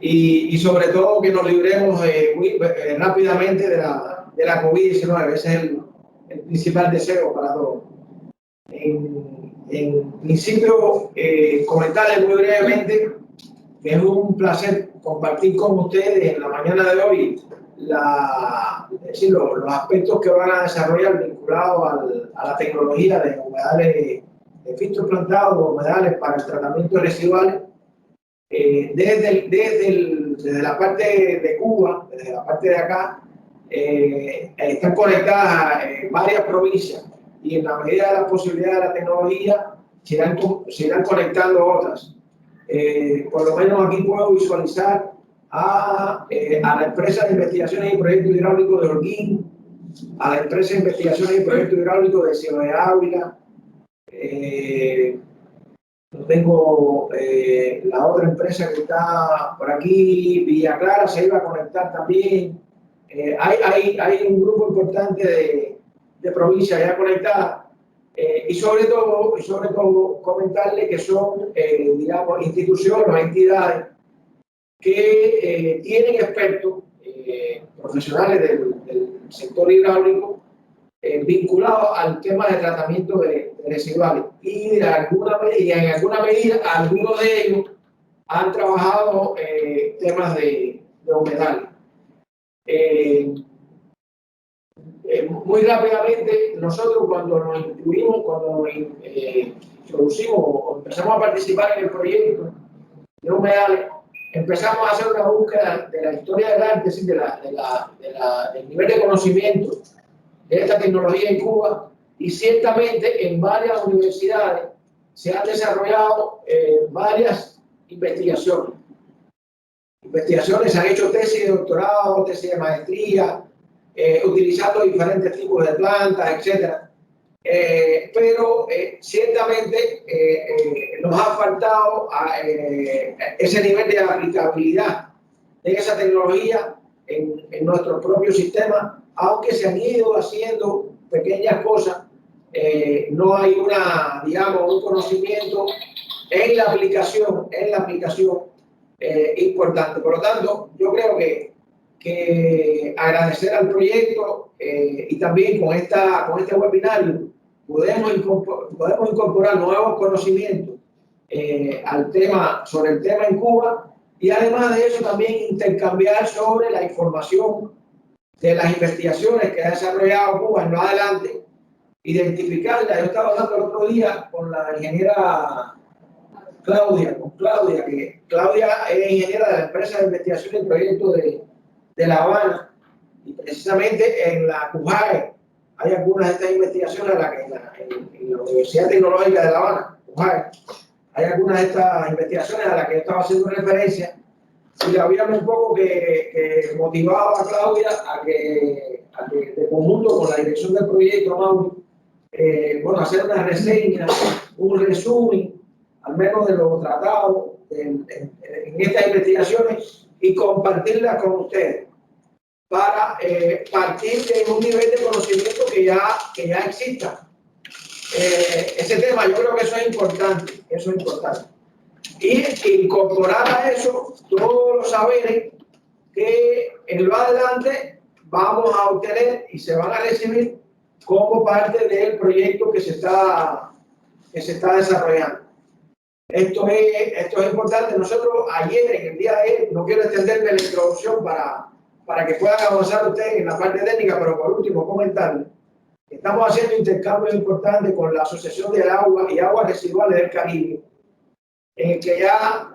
y sobre todo que nos libremos muy rápidamente de la COVID-19. Ese es el principal deseo para todos. En principio, comentarles muy brevemente que es un placer compartir con ustedes en la mañana de hoy los aspectos que van a desarrollar vinculados a la tecnología de humedales, de filtros plantados, humedales para el tratamiento de residuales. Desde la parte de Cuba, desde la parte de acá, están conectadas varias provincias y en la medida de la posibilidad de la tecnología se irán conectando otras. Por lo menos aquí puedo visualizar a la empresa de investigaciones y proyectos hidráulicos de Holguín, a la empresa de investigaciones y proyectos hidráulicos de Ciudad de Ávila. Tengo la otra empresa que está por aquí, Villa Clara, se iba a conectar también. Hay un grupo importante de provincias ya conectadas. Y sobre todo comentarle que son, digamos, instituciones o entidades que tienen expertos profesionales del sector hidráulico vinculados al tema de tratamiento de residuales. Y en alguna medida, algunos de ellos han trabajado temas de humedales. Muy rápidamente, nosotros cuando nos incluimos, cuando introducimos o empezamos a participar en el proyecto de humedales, empezamos a hacer una búsqueda de la historia del arte, es decir, del nivel de conocimiento de esta tecnología en Cuba, y ciertamente en varias universidades se han desarrollado varias investigaciones. Se han hecho tesis de doctorado, tesis de maestría, utilizando diferentes tipos de plantas, etc. Pero ciertamente nos ha faltado ese nivel de aplicabilidad de esa tecnología en nuestro propio sistema, aunque se han ido haciendo pequeñas cosas, no hay un conocimiento en la aplicación importante. Por lo tanto, yo creo que agradecer al proyecto y también con este webinario podemos incorporar nuevos conocimientos sobre el tema en Cuba, y además de eso también intercambiar sobre la información de las investigaciones que ha desarrollado Cuba en lo adelante, identificarla. Yo estaba hablando el otro día con la ingeniera Claudia, que Claudia es ingeniera de la empresa de investigación y proyectos de La Habana, y precisamente en la CUJAE hay algunas de estas investigaciones en la Universidad Tecnológica de La Habana, CUJAE, hay algunas de estas investigaciones a las que yo estaba haciendo referencia, y habíamos un poco que motivado a Claudia a que de conjunto con la dirección del proyecto, Mauri, hacer una reseña, un resumen, al menos de lo tratado en estas investigaciones, y compartirlas con ustedes para partir de un nivel de conocimiento que ya exista. Ese tema, yo creo que eso es importante. Y incorporar a eso todos los saberes que en lo adelante vamos a obtener y se van a recibir como parte del proyecto que se está desarrollando. Esto es importante. Nosotros ayer, en el día de ayer, no quiero extenderme la introducción para que puedan avanzar ustedes en la parte técnica, pero por último comentarles que estamos haciendo intercambios importantes con la Asociación del Agua y Aguas Residuales del Caribe, en el que ya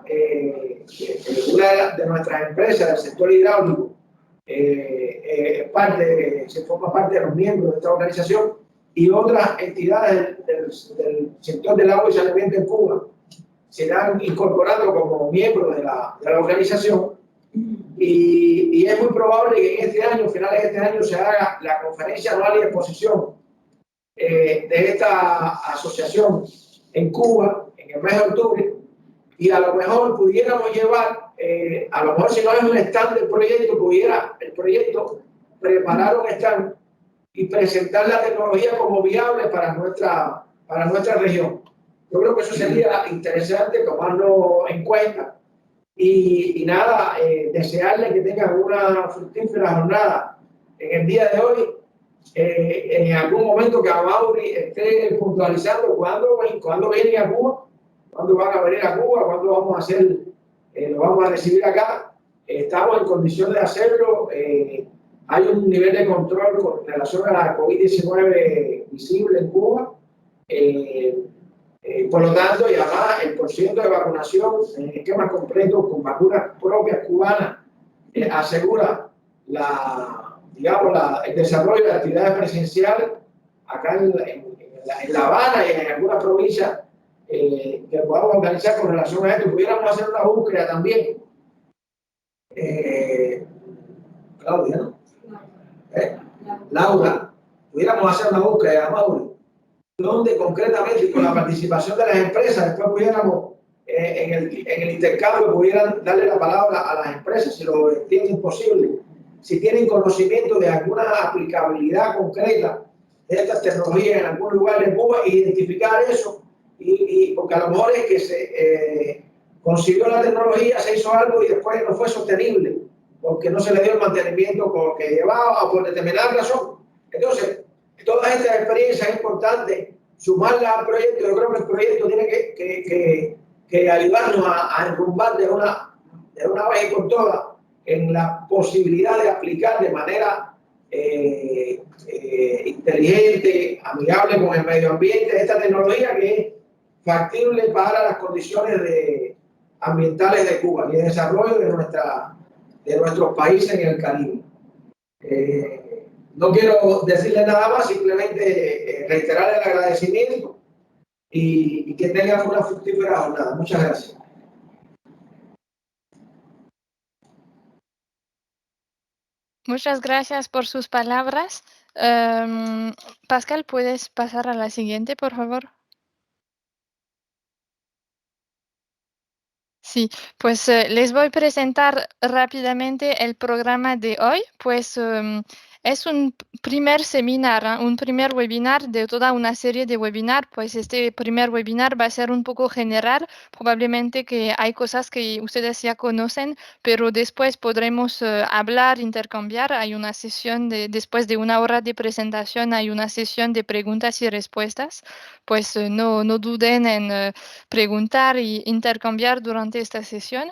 una de nuestras empresas del sector hidráulico se forma parte de los miembros de esta organización, y otras entidades del sector del agua y saneamiento en Cuba se irán incorporando como miembros de la organización, y es muy probable que en este año, finales de este año, se haga la conferencia anual y exposición de esta asociación en Cuba en el mes de octubre, y a lo mejor pudiéramos llevar, a lo mejor si no es un stand del proyecto, pudiera el proyecto preparar un stand y presentar la tecnología como viable para nuestra región. Yo creo que eso sería interesante tomarlo en cuenta, Y nada, desearle que tengan una fructífera jornada en el día de hoy. En algún momento que Amaury esté puntualizando cuándo vienen a Cuba, cuándo van a venir a Cuba, cuándo vamos a hacer, lo vamos a recibir acá. Estamos en condición de hacerlo. Hay un nivel de control con relación a la COVID-19 visible en Cuba. Por lo tanto, y además el porcentaje de vacunación en esquema completo con vacunas propias cubanas asegura el desarrollo de actividades presenciales acá en La Habana y en algunas provincias que podamos organizar con relación a esto. Pudiéramos hacer una búsqueda también. Claudia, ¿no? Laura, pudiéramos hacer una búsqueda, Mauro, donde concretamente con la participación de las empresas, después pudiéramos en el intercambio, pudieran darle la palabra a las empresas, si lo entienden posible, si tienen conocimiento de alguna aplicabilidad concreta de estas tecnologías en algún lugar de Cuba, identificar eso, porque a lo mejor es que se consiguió la tecnología, se hizo algo y después no fue sostenible, porque no se le dio el mantenimiento que llevaba o por determinada razón. Entonces, todas estas experiencias es importante sumarlas al proyecto. Yo creo que el proyecto tiene que ayudarnos a enrumbar de una vez y por todas en la posibilidad de aplicar de manera inteligente, amigable con el medio ambiente, esta tecnología que es factible para las condiciones ambientales de Cuba y el desarrollo de nuestros países en el Caribe. No quiero decirle nada más, simplemente reiterar el agradecimiento y que tengan una fructífera jornada. Muchas gracias. Muchas gracias por sus palabras. Pascal, ¿puedes pasar a la siguiente, por favor? Sí, pues les voy a presentar rápidamente el programa de hoy. Pues es un primer seminar, un primer webinar de toda una serie de webinars. Pues este primer webinar va a ser un poco general. Probablemente que hay cosas que ustedes ya conocen, pero después podremos hablar, intercambiar. Hay una sesión después de una hora de presentación, hay una sesión de preguntas y respuestas. Pues no duden en preguntar e intercambiar durante esta sesión.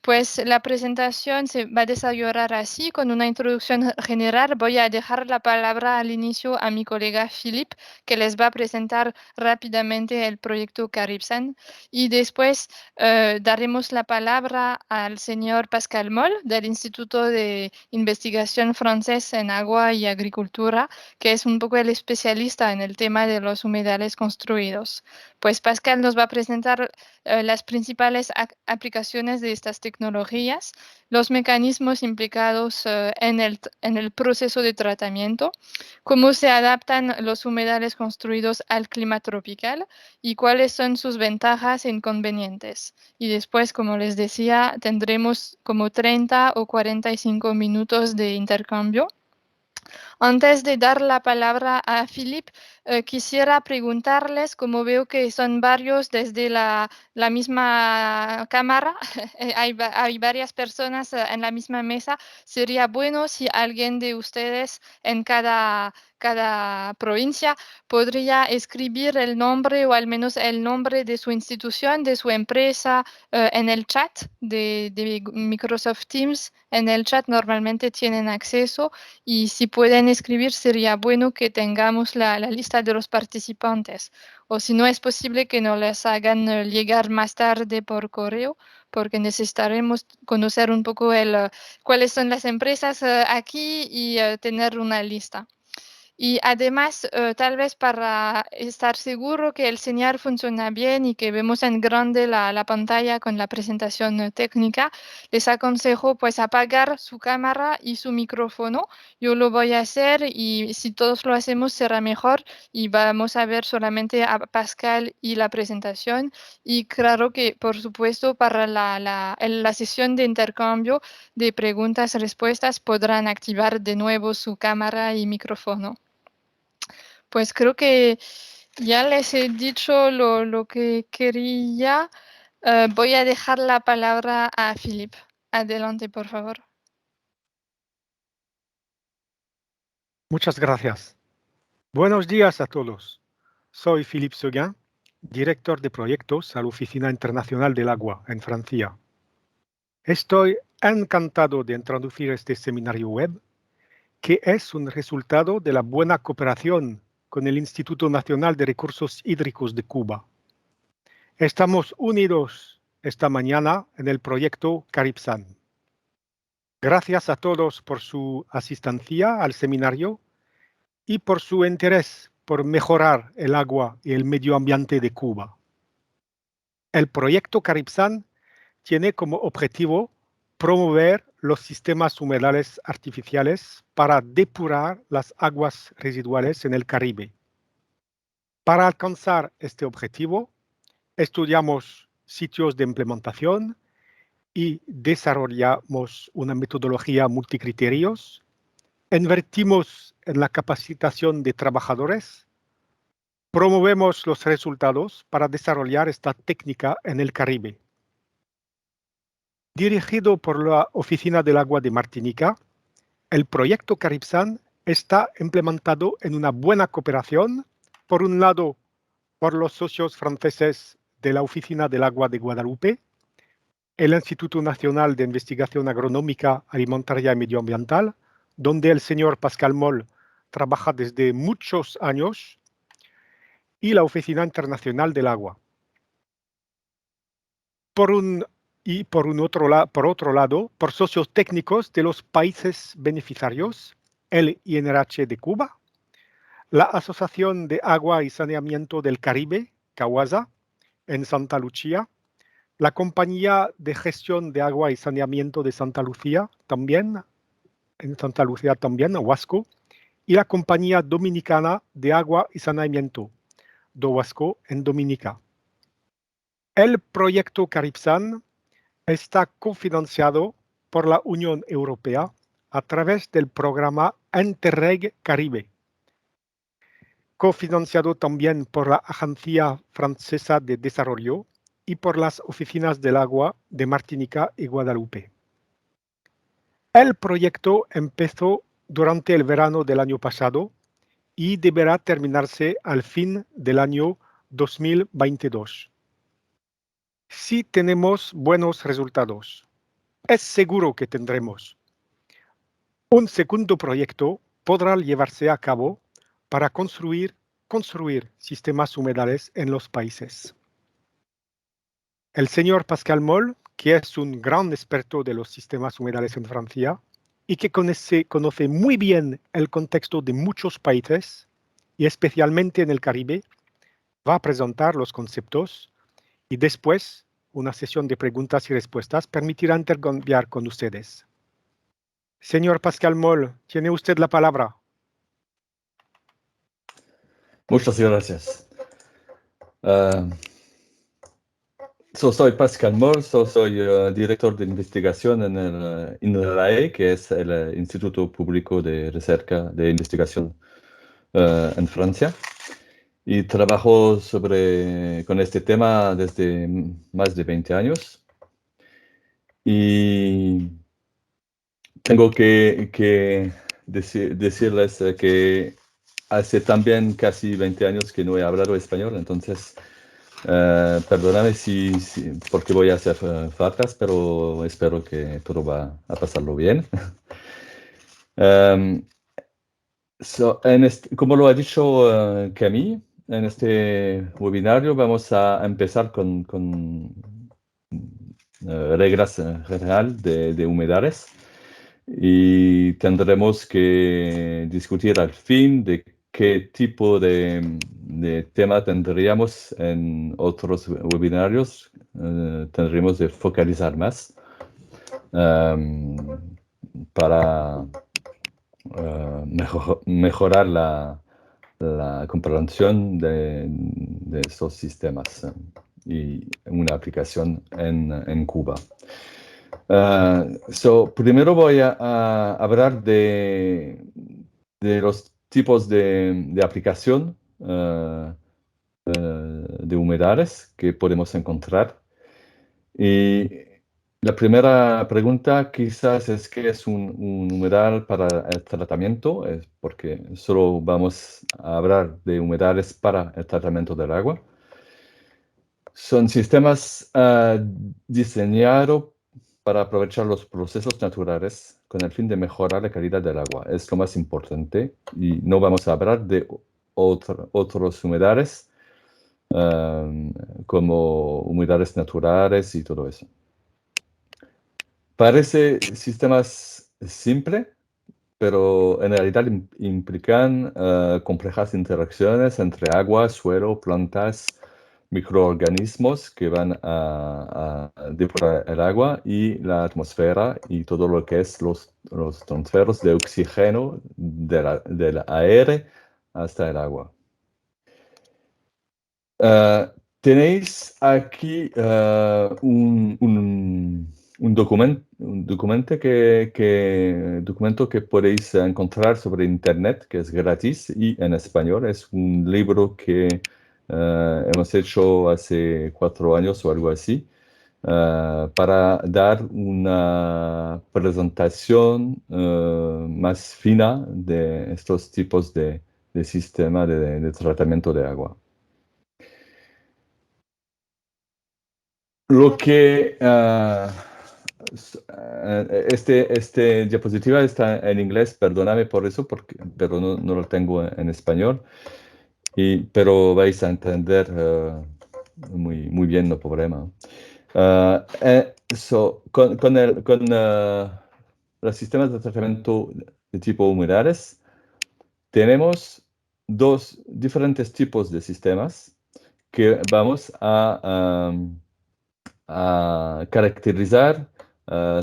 Pues la presentación se va a desarrollar así, con una introducción general. Voy a dejar la palabra al inicio a mi colega Philip, que les va a presentar rápidamente el proyecto Caribsan. Y después daremos la palabra al señor Pascal Moll, del Instituto de Investigación Francés en Agua y Agricultura, que es un poco el especialista en el tema de los humedales construidos. Pues Pascal nos va a presentar las principales aplicaciones de estas tecnologías, los mecanismos implicados en el proceso de tratamiento, cómo se adaptan los humedales construidos al clima tropical y cuáles son sus ventajas e inconvenientes. Y después, como les decía, tendremos como 30 o 45 minutos de intercambio. Antes de dar la palabra a Philip, quisiera preguntarles, como veo que son varios desde la misma cámara, hay varias personas en la misma mesa, sería bueno si alguien de ustedes en cada provincia podría escribir el nombre o al menos el nombre de su institución, de su empresa en el chat de Microsoft Teams. En el chat normalmente tienen acceso. Y si pueden escribir, sería bueno que tengamos la lista de los participantes. O si no es posible, que nos les hagan llegar más tarde por correo, porque necesitaremos conocer un poco cuáles son las empresas aquí y tener una lista. Y además, tal vez para estar seguro que el señal funciona bien y que vemos en grande la pantalla con la presentación técnica, les aconsejo pues apagar su cámara y su micrófono. Yo lo voy a hacer y si todos lo hacemos será mejor y vamos a ver solamente a Pascal y la presentación. Y claro que, por supuesto, para la sesión de intercambio de preguntas-respuestas podrán activar de nuevo su cámara y micrófono. Pues creo que ya les he dicho lo que quería. Voy a dejar la palabra a Philip. Adelante, por favor. Muchas gracias. Buenos días a todos. Soy Philippe Seguin, director de proyectos a la Oficina Internacional del Agua en Francia. Estoy encantado de introducir este seminario web, que es un resultado de la buena cooperación con el Instituto Nacional de Recursos Hídricos de Cuba. Estamos unidos esta mañana en el proyecto CARIBSAN. Gracias a todos por su asistencia al seminario y por su interés por mejorar el agua y el medio ambiente de Cuba. El proyecto CARIBSAN tiene como objetivo promover los sistemas humedales artificiales para depurar las aguas residuales en el Caribe. Para alcanzar este objetivo, estudiamos sitios de implementación y desarrollamos una metodología multicriterios. Invertimos en la capacitación de trabajadores. Promovemos los resultados para desarrollar esta técnica en el Caribe. Dirigido por la Oficina del Agua de Martinica, el proyecto CARIBSAN está implementado en una buena cooperación, por un lado, por los socios franceses de la Oficina del Agua de Guadalupe, el Instituto Nacional de Investigación Agronómica, Alimentaria y Medioambiental, donde el señor Pascal Moll trabaja desde muchos años, y la Oficina Internacional del Agua. Por otro lado, por socios técnicos de los países beneficiarios, el INRH de Cuba, la Asociación de Agua y Saneamiento del Caribe, CAUASA, en Santa Lucía, la Compañía de Gestión de Agua y Saneamiento de Santa Lucía, también, OASCO, y la Compañía Dominicana de Agua y Saneamiento, DOWASCO, en Dominica. El proyecto CARIBSAN está cofinanciado por la Unión Europea a través del programa Interreg Caribe, cofinanciado también por la Agencia Francesa de Desarrollo y por las Oficinas del Agua de Martinica y Guadalupe. El proyecto empezó durante el verano del año pasado y deberá terminarse al fin del año 2022. Si tenemos buenos resultados, es seguro que tendremos. Un segundo proyecto podrá llevarse a cabo para construir sistemas humedales en los países. El señor Pascal Moll, que es un gran experto de los sistemas humedales en Francia y que conoce muy bien el contexto de muchos países, y especialmente en el Caribe, va a presentar los conceptos y después una sesión de preguntas y respuestas permitirá intercambiar con ustedes. Señor Pascal Moll, tiene usted la palabra. Muchas gracias. Soy Pascal Moll, soy director de investigación en el INRAE, que es el Instituto Público de Recerca de Investigación en Francia. Y trabajo con este tema desde más de 20 años. Y tengo que decirles que hace también casi 20 años que no he hablado español, entonces perdóname porque voy a hacer faltas, pero espero que todo va a pasarlo bien. Como lo ha dicho Camille, en este webinario vamos a empezar con reglas generales de humedales. Y tendremos que discutir al fin de qué tipo de tema tendríamos en otros webinarios. Tendremos de focalizar más para mejorar la comprensión de estos sistemas y una aplicación en Cuba. Primero voy a hablar de los tipos de aplicación de humedales que podemos encontrar Y la primera pregunta quizás es ¿qué es un humedal para el tratamiento? Es porque solo vamos a hablar de humedales para el tratamiento del agua. Son sistemas diseñados para aprovechar los procesos naturales con el fin de mejorar la calidad del agua. Es lo más importante y no vamos a hablar de otros humedales como humedales naturales y todo eso. Parece sistemas simples, pero en realidad implican complejas interacciones entre agua, suelo, plantas, microorganismos que van a depurar el agua y la atmósfera y todo lo que es los transferos de oxígeno del aire hasta el agua. Tenéis aquí un documento que podéis encontrar sobre internet, que es gratis y en español. Es un libro que hemos hecho hace 4 años o algo así, para dar una presentación más fina de estos tipos de sistema de tratamiento de agua. Lo que este diapositiva está en inglés, perdóname por eso, pero no lo tengo en español, pero vais a entender muy bien, no problema. Con los sistemas de tratamiento de tipo humedales, tenemos dos diferentes tipos de sistemas que vamos a caracterizar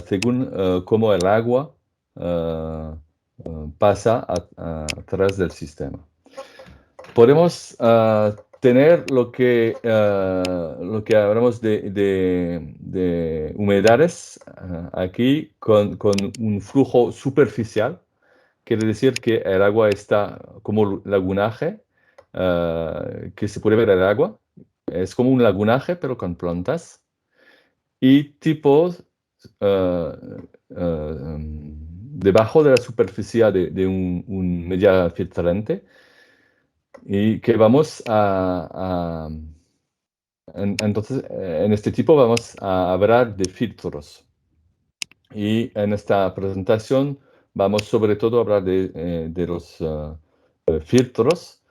según cómo el agua pasa a través del sistema. Podemos tener lo que hablamos de humedales aquí con un flujo superficial. Quiere decir que el agua está como lagunaje, que se puede ver el agua. Es como un lagunaje, pero con plantas. Y tipos debajo de la superficie de un media filtrante, y que vamos entonces, en este tipo vamos a hablar de filtros. Y en esta presentación vamos sobre todo a hablar de los filtros,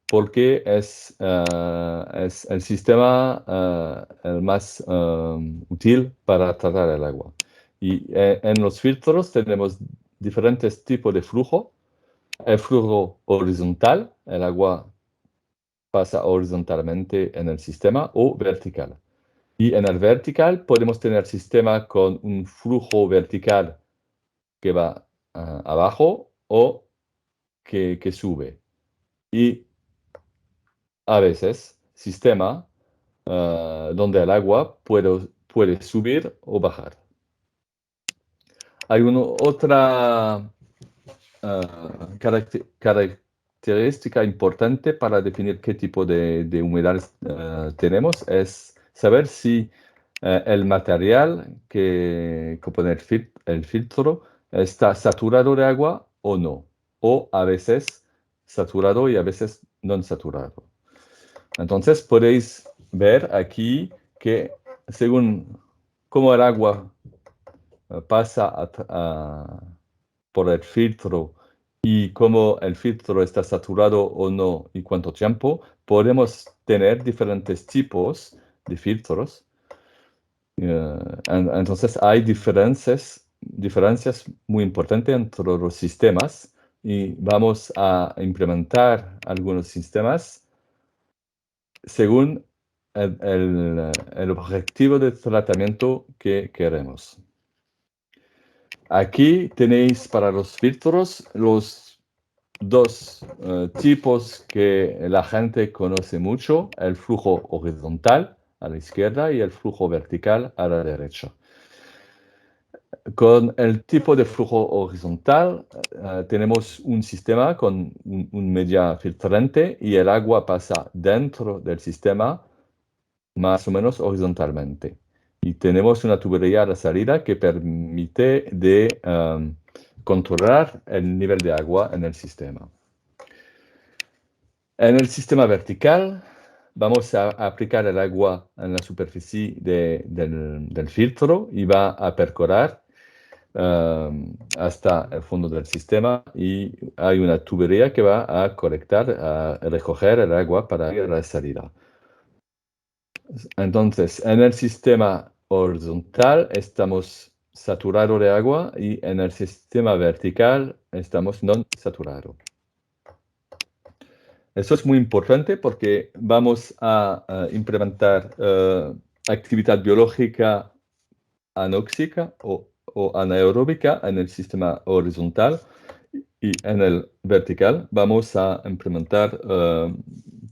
porque es el sistema el más útil para tratar el agua. Y en los filtros tenemos diferentes tipos de flujo. El flujo horizontal, el agua pasa horizontalmente en el sistema, o vertical. Y en el vertical podemos tener sistema con un flujo vertical que va abajo o que sube. Y a veces sistema donde el agua puede subir o bajar. Hay otra característica importante para definir qué tipo de humedales tenemos, es saber si el material que compone el filtro está saturado de agua o no, o a veces saturado y a veces no saturado. Entonces podéis ver aquí que según cómo el agua pasa por el filtro y cómo el filtro está saturado o no y cuánto tiempo, podemos tener diferentes tipos de filtros. Entonces hay diferencias muy importantes entre los sistemas, y vamos a implementar algunos sistemas según el objetivo de tratamiento que queremos. Aquí tenéis para los filtros los dos tipos que la gente conoce mucho: el flujo horizontal a la izquierda y el flujo vertical a la derecha. Con el tipo de flujo horizontal tenemos un sistema con un media filtrante y el agua pasa dentro del sistema más o menos horizontalmente. Y tenemos una tubería a la salida que permite de controlar el nivel de agua en el sistema. En el sistema vertical vamos a aplicar el agua en la superficie del filtro y va a percorar hasta el fondo del sistema y hay una tubería que va a recoger el agua para ir a la salida. Entonces, en el sistema horizontal estamos saturados de agua y en el sistema vertical estamos no saturados. Eso es muy importante porque vamos a implementar actividad biológica anóxica o anaeróbica en el sistema horizontal y en el vertical vamos a implementar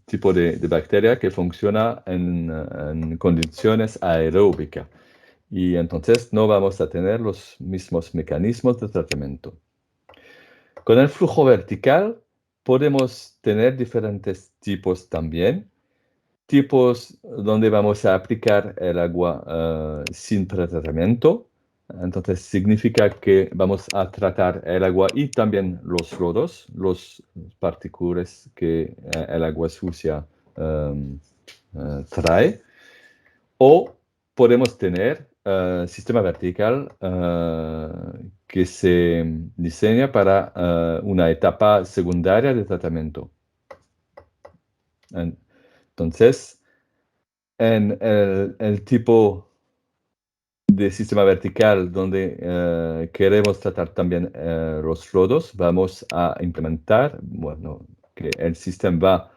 tipo de bacteria que funciona en condiciones aeróbicas y entonces no vamos a tener los mismos mecanismos de tratamiento. Con el flujo vertical podemos tener diferentes tipos también. Tipos donde vamos a aplicar el agua sin pretratamiento. Entonces significa que vamos a tratar el agua y también los lodos, los partículas que el agua sucia trae. O podemos tener sistema vertical que se diseña para una etapa secundaria de tratamiento. Entonces, en el tipo de sistema vertical donde queremos tratar también los lodos, vamos a implementar, bueno, que el sistema va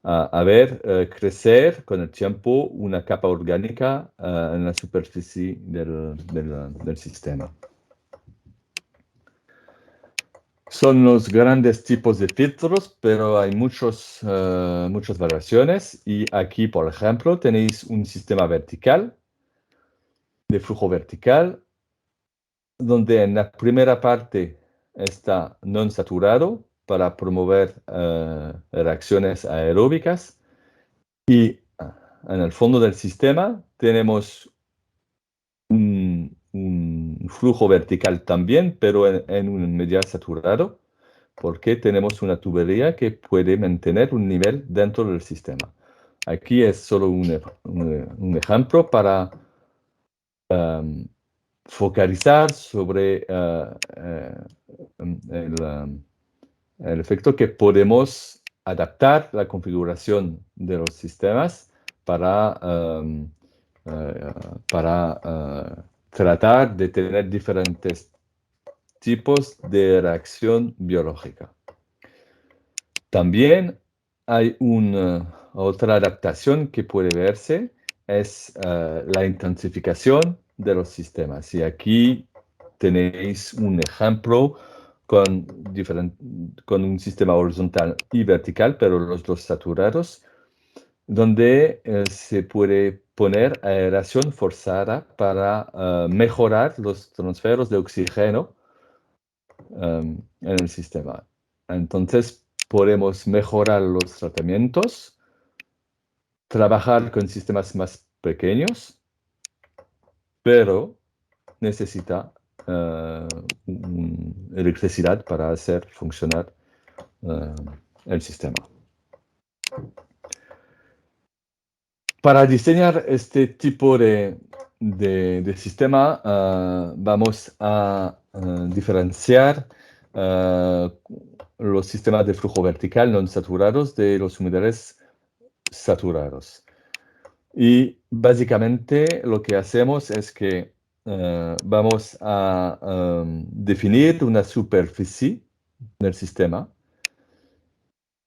a ver crecer con el tiempo una capa orgánica en la superficie del sistema. Son los grandes tipos de filtros, pero hay muchas variaciones. Y aquí, por ejemplo, tenéis un sistema vertical, de flujo vertical, donde en la primera parte está no saturado para promover reacciones aeróbicas. Y en el fondo del sistema tenemos un flujo vertical también, pero en un medio saturado, porque tenemos una tubería que puede mantener un nivel dentro del sistema. Aquí es solo un ejemplo para focalizar sobre el efecto que podemos adaptar la configuración de los sistemas para tratar de tener diferentes tipos de reacción biológica. También hay otra adaptación que puede verse, es la intensificación de los sistemas. Y aquí tenéis un ejemplo con un sistema horizontal y vertical, pero los dos saturados, donde se puede poner aeración forzada para mejorar los transferos de oxígeno en el sistema. Entonces, podemos mejorar los tratamientos, trabajar con sistemas más pequeños, pero necesita electricidad para hacer funcionar el sistema. Para diseñar este tipo de sistema, vamos a diferenciar los sistemas de flujo vertical no saturados de los humedales saturados. Y básicamente lo que hacemos es que vamos a definir una superficie del sistema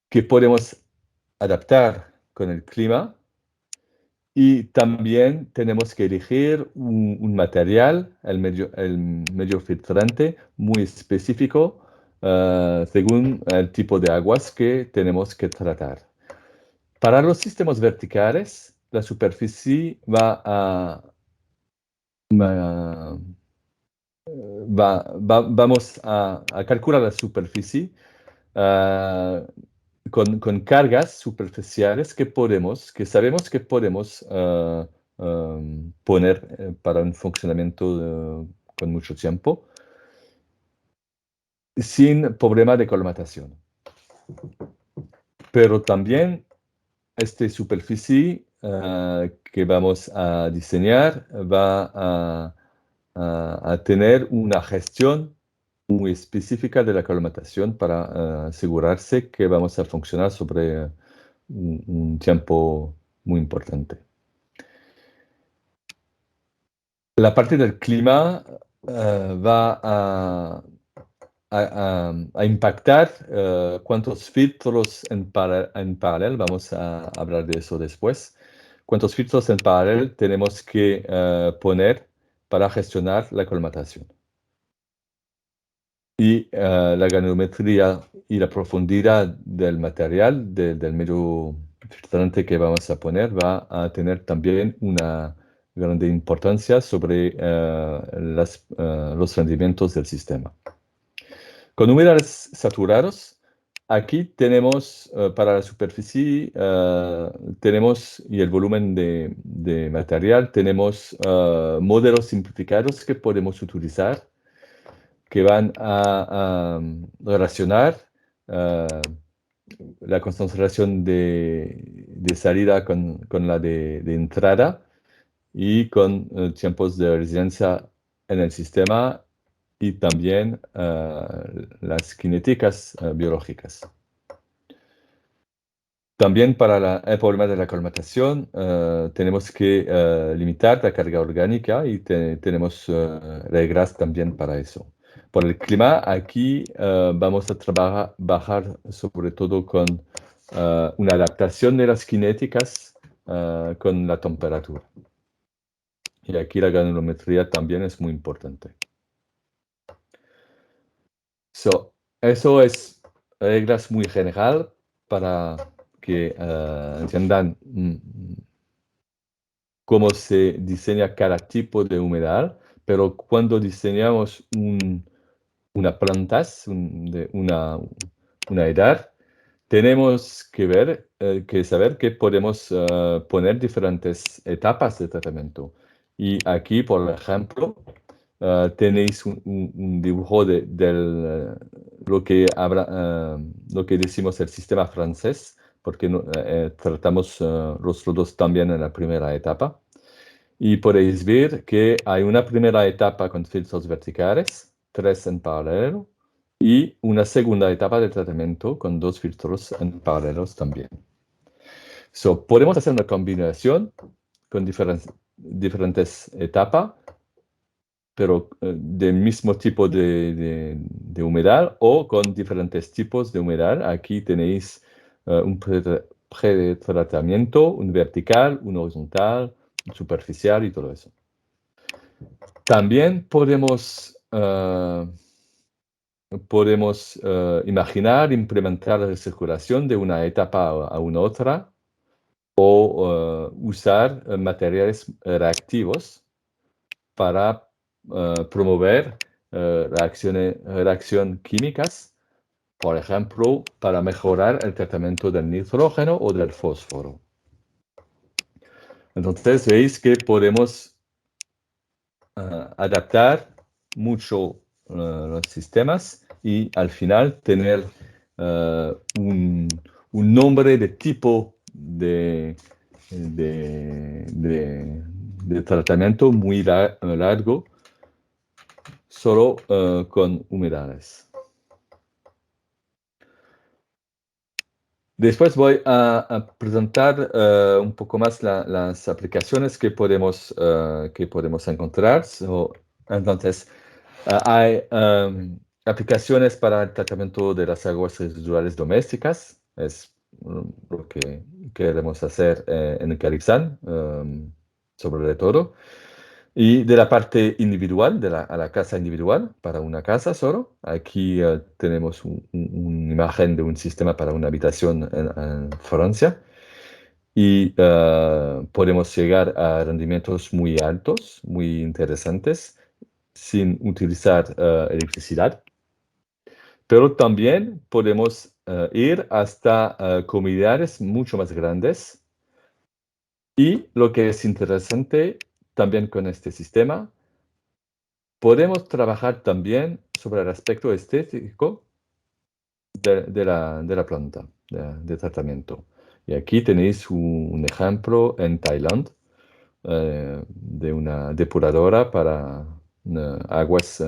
que podemos adaptar con el clima y también tenemos que elegir un material, el medio filtrante muy específico según el tipo de aguas que tenemos que tratar. Para los sistemas verticales, la superficie vamos a calcular la superficie con cargas superficiales que sabemos que podemos poner para un funcionamiento con mucho tiempo, sin problema de colmatación. Pero también esta superficie que vamos a diseñar va a tener una gestión muy específica de la colmatación para asegurarse que vamos a funcionar sobre un tiempo muy importante. La parte del clima va a impactar cuántos filtros en paralelo, vamos a hablar de eso después, cuántos filtros en paralelo tenemos que poner para gestionar la colmatación. Y la granulometría y la profundidad del material, del medio filtrante que vamos a poner, va a tener también una grande importancia sobre los rendimientos del sistema. Con humedales saturados, aquí tenemos para la superficie, tenemos, y el volumen de material, tenemos modelos simplificados que podemos utilizar, que van a relacionar la concentración de salida con la de entrada y con tiempos de residencia en el sistema y también las cinéticas biológicas. También para el problema de la colmatación tenemos que limitar la carga orgánica y tenemos reglas también para eso. Por el clima, aquí vamos a trabajar sobre todo con una adaptación de las cinéticas con la temperatura. Y aquí la granulometría también es muy importante. Eso es reglas muy general para que entiendan cómo se diseña cada tipo de humedal, pero cuando diseñamos una planta, una edad, tenemos que saber que podemos poner diferentes etapas de tratamiento. Y aquí, por ejemplo, tenéis un dibujo de lo que decimos el sistema francés, porque tratamos los lodos también en la primera etapa. Y podéis ver que hay una primera etapa con filtros verticales, 3 en paralelo, y una segunda etapa de tratamiento con 2 filtros en paralelos también. Podemos hacer una combinación con diferentes etapas, pero del mismo tipo de humedal o con diferentes tipos de humedal. Aquí tenéis un pretratamiento, un vertical, un horizontal, un superficial y todo eso. También podemos imaginar implementar la recirculación de una etapa a una otra o usar materiales reactivos para promover reacciones químicas, por ejemplo, para mejorar el tratamiento del nitrógeno o del fósforo. Entonces veis que podemos adaptar mucho los sistemas y al final tener un nombre de tipo de tratamiento muy largo, solo con humedales. Después voy a presentar un poco más las aplicaciones que podemos encontrar. Entonces, hay aplicaciones para el tratamiento de las aguas residuales domésticas. Es lo que queremos hacer en Calixan, sobre todo. Y de la parte individual, a la casa individual, para una casa solo. Aquí tenemos una imagen de un sistema para una habitación en Francia. Y podemos llegar a rendimientos muy altos, muy interesantes, sin utilizar electricidad. Pero también podemos ir hasta comunidades mucho más grandes Y lo que es interesante también con este sistema, podemos trabajar también sobre el aspecto estético de la planta de tratamiento. Y aquí tenéis un ejemplo en Tailandia de una depuradora para aguas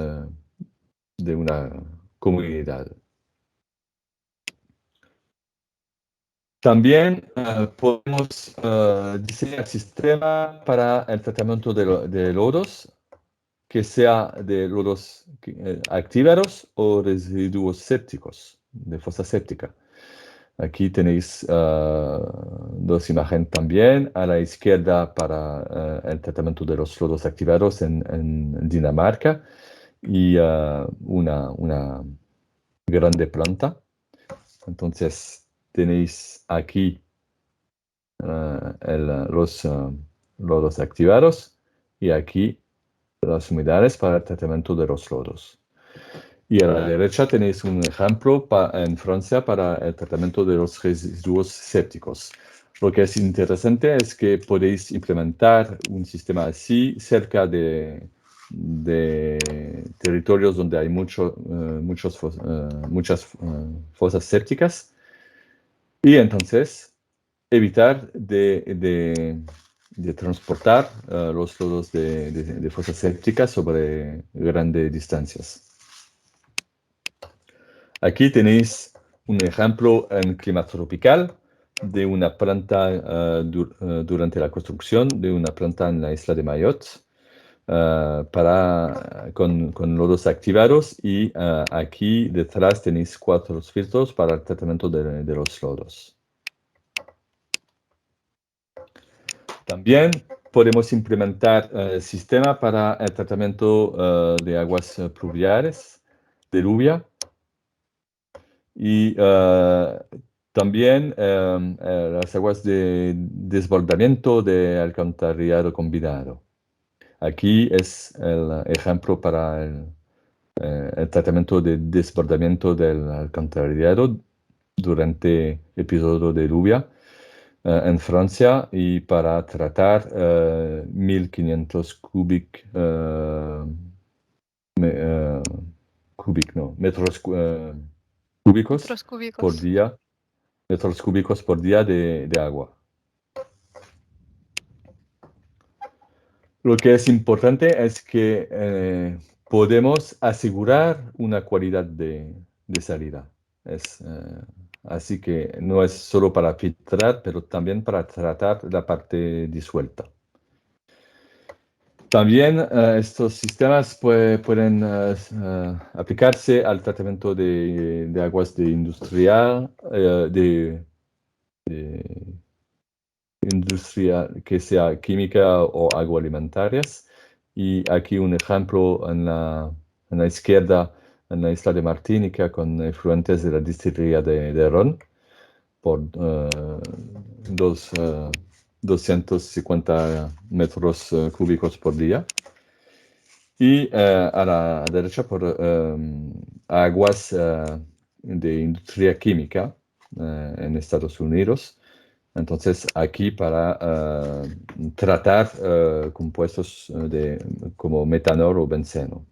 de una comunidad. También podemos diseñar sistema para el tratamiento de lodos, que sea de lodos actívaros o residuos sépticos, de fosa séptica. Aquí tenéis dos imágenes también. A la izquierda para el tratamiento de los lodos activados en Dinamarca y una grande planta. Entonces tenéis aquí los lodos activados y aquí las unidades para el tratamiento de los lodos. Y a la derecha tenéis un ejemplo en Francia para el tratamiento de los residuos sépticos. Lo que es interesante es que podéis implementar un sistema así cerca de territorios donde hay muchas fosas sépticas y entonces evitar de transportar los lodos de fosas sépticas sobre grandes distancias. Aquí tenéis un ejemplo en clima tropical de una planta durante la construcción de una planta en la isla de Mayotte con lodos activados y aquí detrás tenéis 4 filtros para el tratamiento de los lodos. También podemos implementar el sistema para el tratamiento de aguas pluviales, de lluvia. Y también las aguas de desbordamiento de alcantarillado combinado. Aquí es el ejemplo para el tratamiento de desbordamiento del alcantarillado durante episodio de lluvia en Francia y para tratar 1500 metros cúbicos Metros cúbicos. por día, metros cúbicos por día de agua. Lo que es importante es que podemos asegurar una cualidad de salida. Así que no es solo para filtrar, pero también para tratar la parte disuelta. También estos sistemas pueden aplicarse al tratamiento de aguas de industria que sea química o agroalimentarias. Y aquí un ejemplo en la izquierda, en la isla de Martinica, con efluentes de la destilería de Ron, por 250 metros cúbicos por día. Y a la derecha por aguas de industria química en Estados Unidos. Entonces, aquí para tratar compuestos como metanol o benceno.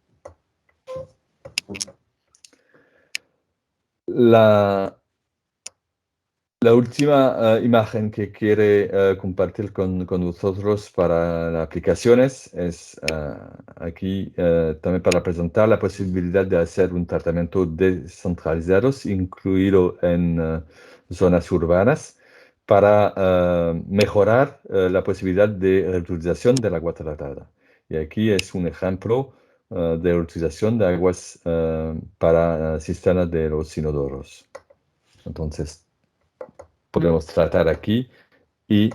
La última imagen que quiere compartir con vosotros para las aplicaciones es aquí también para presentar la posibilidad de hacer un tratamiento descentralizado, incluido en zonas urbanas, para mejorar la posibilidad de reutilización del agua tratada. Y aquí es un ejemplo de reutilización de aguas para cisternas de los inodoros. Entonces, podemos tratar aquí y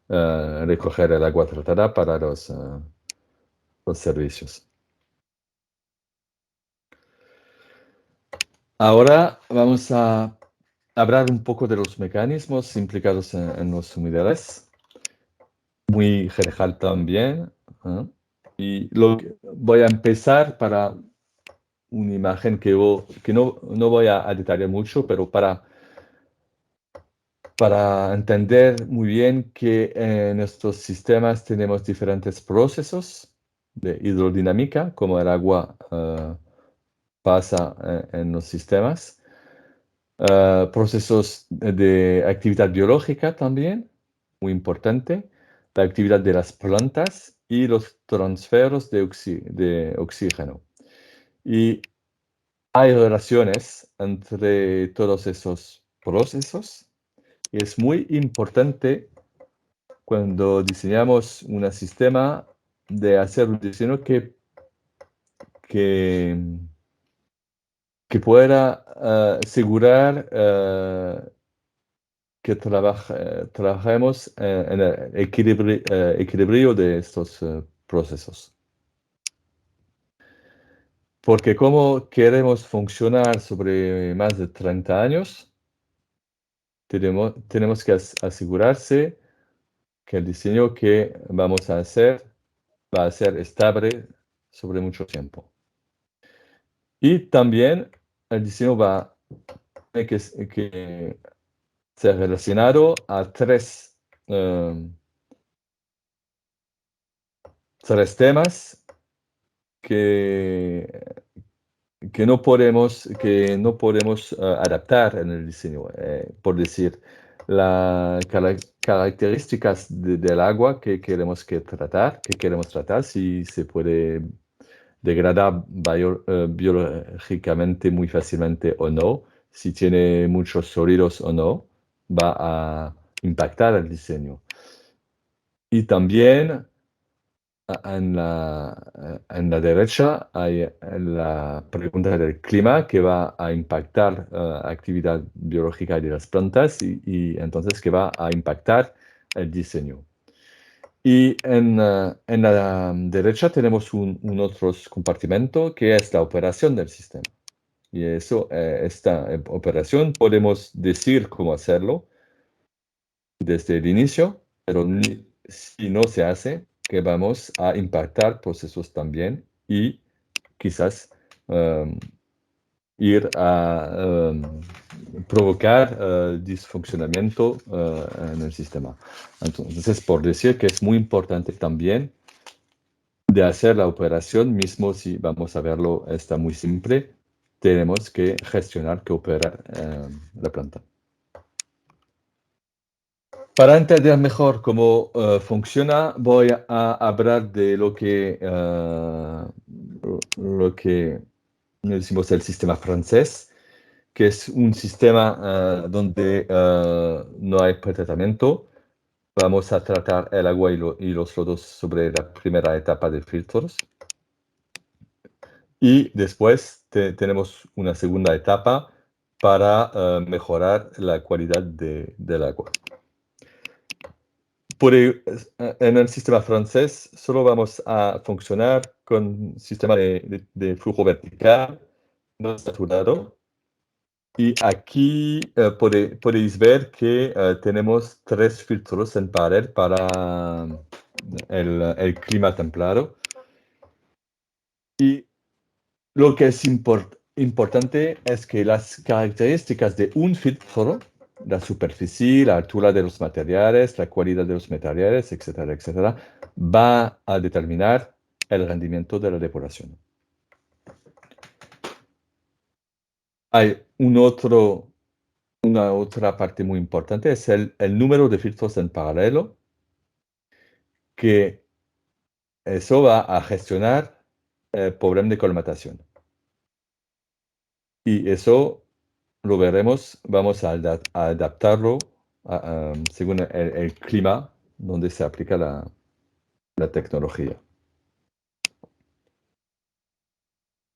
recoger el agua tratada para los servicios. Ahora vamos a hablar un poco de los mecanismos implicados en los humedales. Muy general también. Y voy a empezar para una imagen que no voy a detallar mucho, pero para para entender muy bien que en estos sistemas tenemos diferentes procesos de hidrodinámica, como el agua pasa en los sistemas, procesos de actividad biológica también, muy importante, la actividad de las plantas y los transferos de oxígeno. Y hay relaciones entre todos esos procesos y es muy importante cuando diseñamos un sistema de hacer un diseño que pueda asegurar que trabajemos en el equilibrio de estos procesos. Porque como queremos funcionar sobre más de 30 años, tenemos que asegurarse que el diseño que vamos a hacer va a ser estable sobre mucho tiempo. Y también el diseño va a tener que ser relacionado a tres temas que no podemos adaptar en el diseño. Por decir, las características del agua que queremos tratar, si se puede degradar biológicamente muy fácilmente o no, si tiene muchos sólidos o no, va a impactar el diseño. Y también en la derecha hay la pregunta del clima que va a impactar la actividad biológica de las plantas y entonces que va a impactar el diseño. Y en la derecha tenemos un otro compartimento que es la operación del sistema. Y esta operación podemos decir cómo hacerlo desde el inicio, pero si no se hace, que vamos a impactar procesos también y quizás ir a provocar disfuncionamiento en el sistema. Entonces, por decir que es muy importante también de hacer la operación, mismo si vamos a verlo, está muy simple, tenemos que gestionar, que operar la planta. Para entender mejor cómo funciona, voy a hablar de lo que decimos el sistema francés, que es un sistema donde no hay pretratamiento. Vamos a tratar el agua y los lodos sobre la primera etapa de filtros. Y después tenemos una segunda etapa para mejorar la calidad del agua. En el sistema francés solo vamos a funcionar con un sistema de flujo vertical no saturado. Y aquí podéis ver que tenemos 3 filtros en paralelo para el clima templado. Y lo que es importante es que las características de un filtro, la superficie, la altura de los materiales, la calidad de los materiales, etcétera, etcétera, va a determinar el rendimiento de la depuración. Hay una otra parte muy importante, es el número de filtros en paralelo, que eso va a gestionar el problema de colmatación. Y eso lo veremos, vamos a adaptarlo según el clima donde se aplica la tecnología.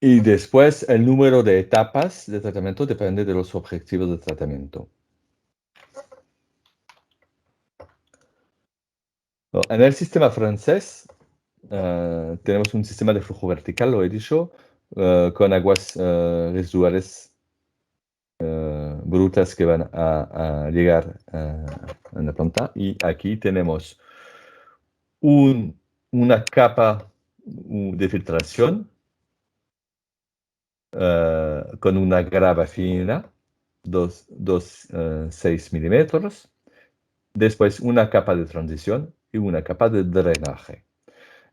Y después el número de etapas de tratamiento depende de los objetivos de tratamiento. En el sistema francés tenemos un sistema de flujo vertical, lo he dicho, con aguas residuales brutas que van a llegar en la planta. Y aquí tenemos una capa de filtración con una grava fina 6 milímetros. Después una capa de transición y una capa de drenaje.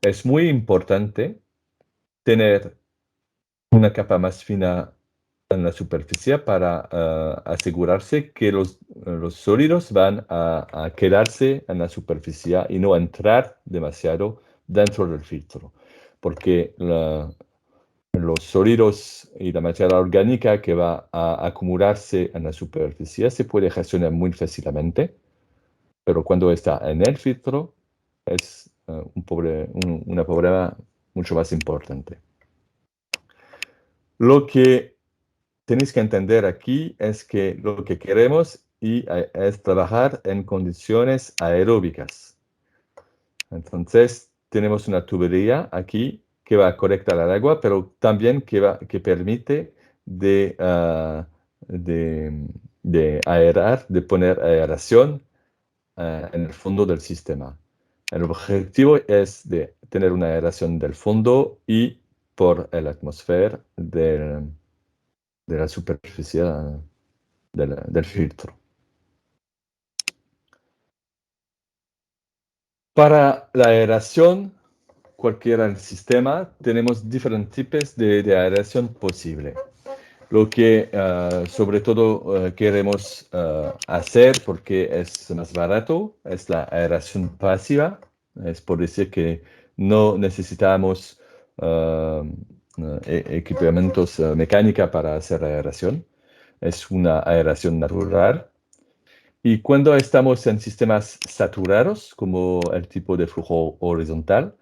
Es muy importante tener una capa más fina en la superficie para asegurarse que los sólidos van a quedarse en la superficie y no entrar demasiado dentro del filtro. Porque los sólidos y la materia orgánica que va a acumularse en la superficie se puede gestionar muy fácilmente, pero cuando está en el filtro es una problema mucho más importante. Lo que tenéis que entender aquí es que lo que queremos es trabajar en condiciones aeróbicas. Entonces, tenemos una tubería aquí que va a conectar al agua, pero también que permite de aerar, de poner aeración en el fondo del sistema. El objetivo es de tener una aeración del fondo y por la atmósfera de la superficie del filtro. Para la aeración, cualquiera del sistema, tenemos diferentes tipos de aeración posible. Lo que sobre todo queremos hacer, porque es más barato, es la aeración pasiva. Es por decir que no necesitamos equipamientos mecánicos para hacer aeración. Es una aeración natural. Y cuando estamos en sistemas saturados, como el tipo de flujo horizontal,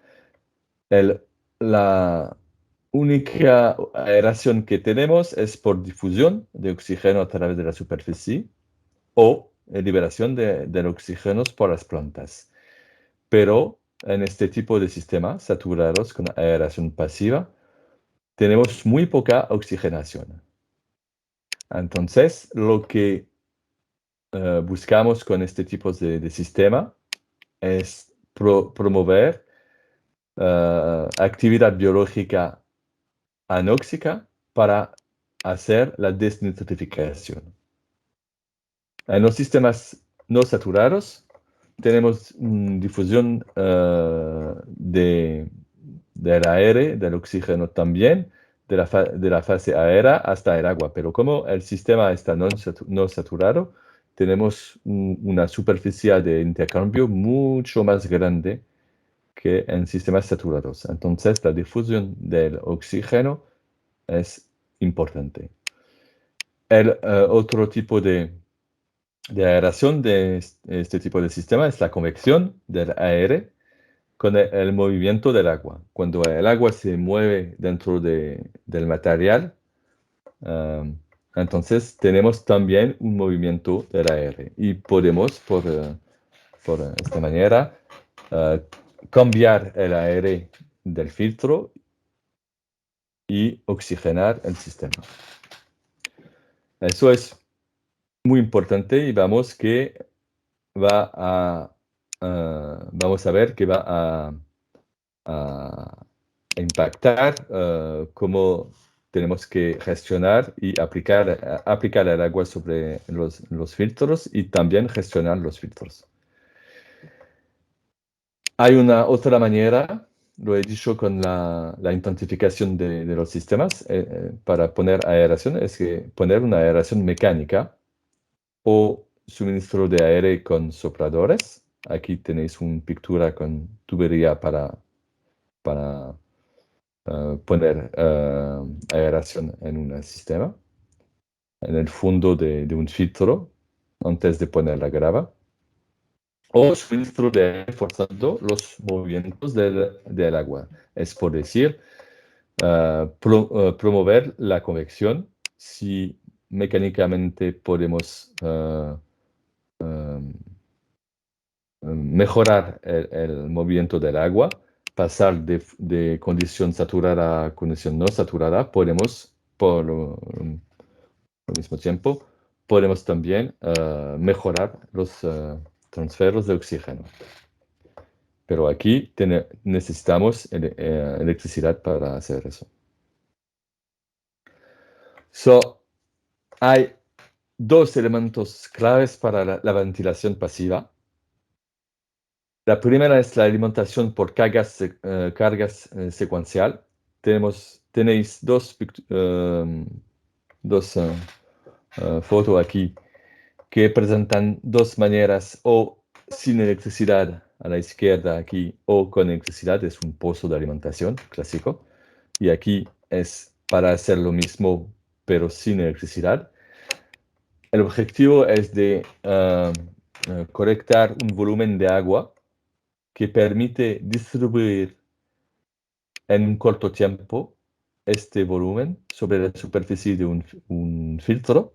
la única aeración que tenemos es por difusión de oxígeno a través de la superficie o liberación del oxígeno por las plantas. Pero en este tipo de sistemas saturados con aeración pasiva, tenemos muy poca oxigenación. Entonces, lo que buscamos con este tipo de sistema es promover actividad biológica anóxica para hacer la desnitrificación. En los sistemas no saturados tenemos difusión del aire, del oxígeno también, de la fase aérea hasta el agua. Pero como el sistema está no saturado, tenemos una superficie de intercambio mucho más grande que en sistemas saturados. Entonces, la difusión del oxígeno es importante. El otro tipo de aeración de este tipo de sistema es la convección del aire con el movimiento del agua. Cuando el agua se mueve dentro del material, entonces tenemos también un movimiento del aire y podemos, por esta manera, cambiar el aire del filtro y oxigenar el sistema. Eso es muy importante y vamos a ver que va a impactar cómo tenemos que gestionar y aplicar el agua sobre los filtros y también gestionar los filtros. Hay una otra manera, lo he dicho con la intensificación de los sistemas, para poner aeración, es que poner una aeración mecánica o suministro de aire con sopladores. Aquí tenéis una pintura con tubería para poner aeración en un sistema, en el fondo de un filtro, antes de poner la grava. O suministro de aire forzando los movimientos del agua. Es por decir, promover la convección. Si mecánicamente podemos mejorar el movimiento del agua, pasar de condición saturada a condición no saturada, podemos, por al mismo tiempo, podemos también mejorar los transferos de oxígeno. Pero aquí necesitamos electricidad para hacer eso. Hay dos elementos claves para la ventilación pasiva. La primera es la alimentación por cargas secuencial. Tenéis dos fotos aquí que presentan dos maneras, o sin electricidad a la izquierda aquí, o con electricidad, es un pozo de alimentación clásico. Y aquí es para hacer lo mismo, pero sin electricidad. El objetivo es de colectar un volumen de agua que permite distribuir en un corto tiempo este volumen sobre la superficie de un filtro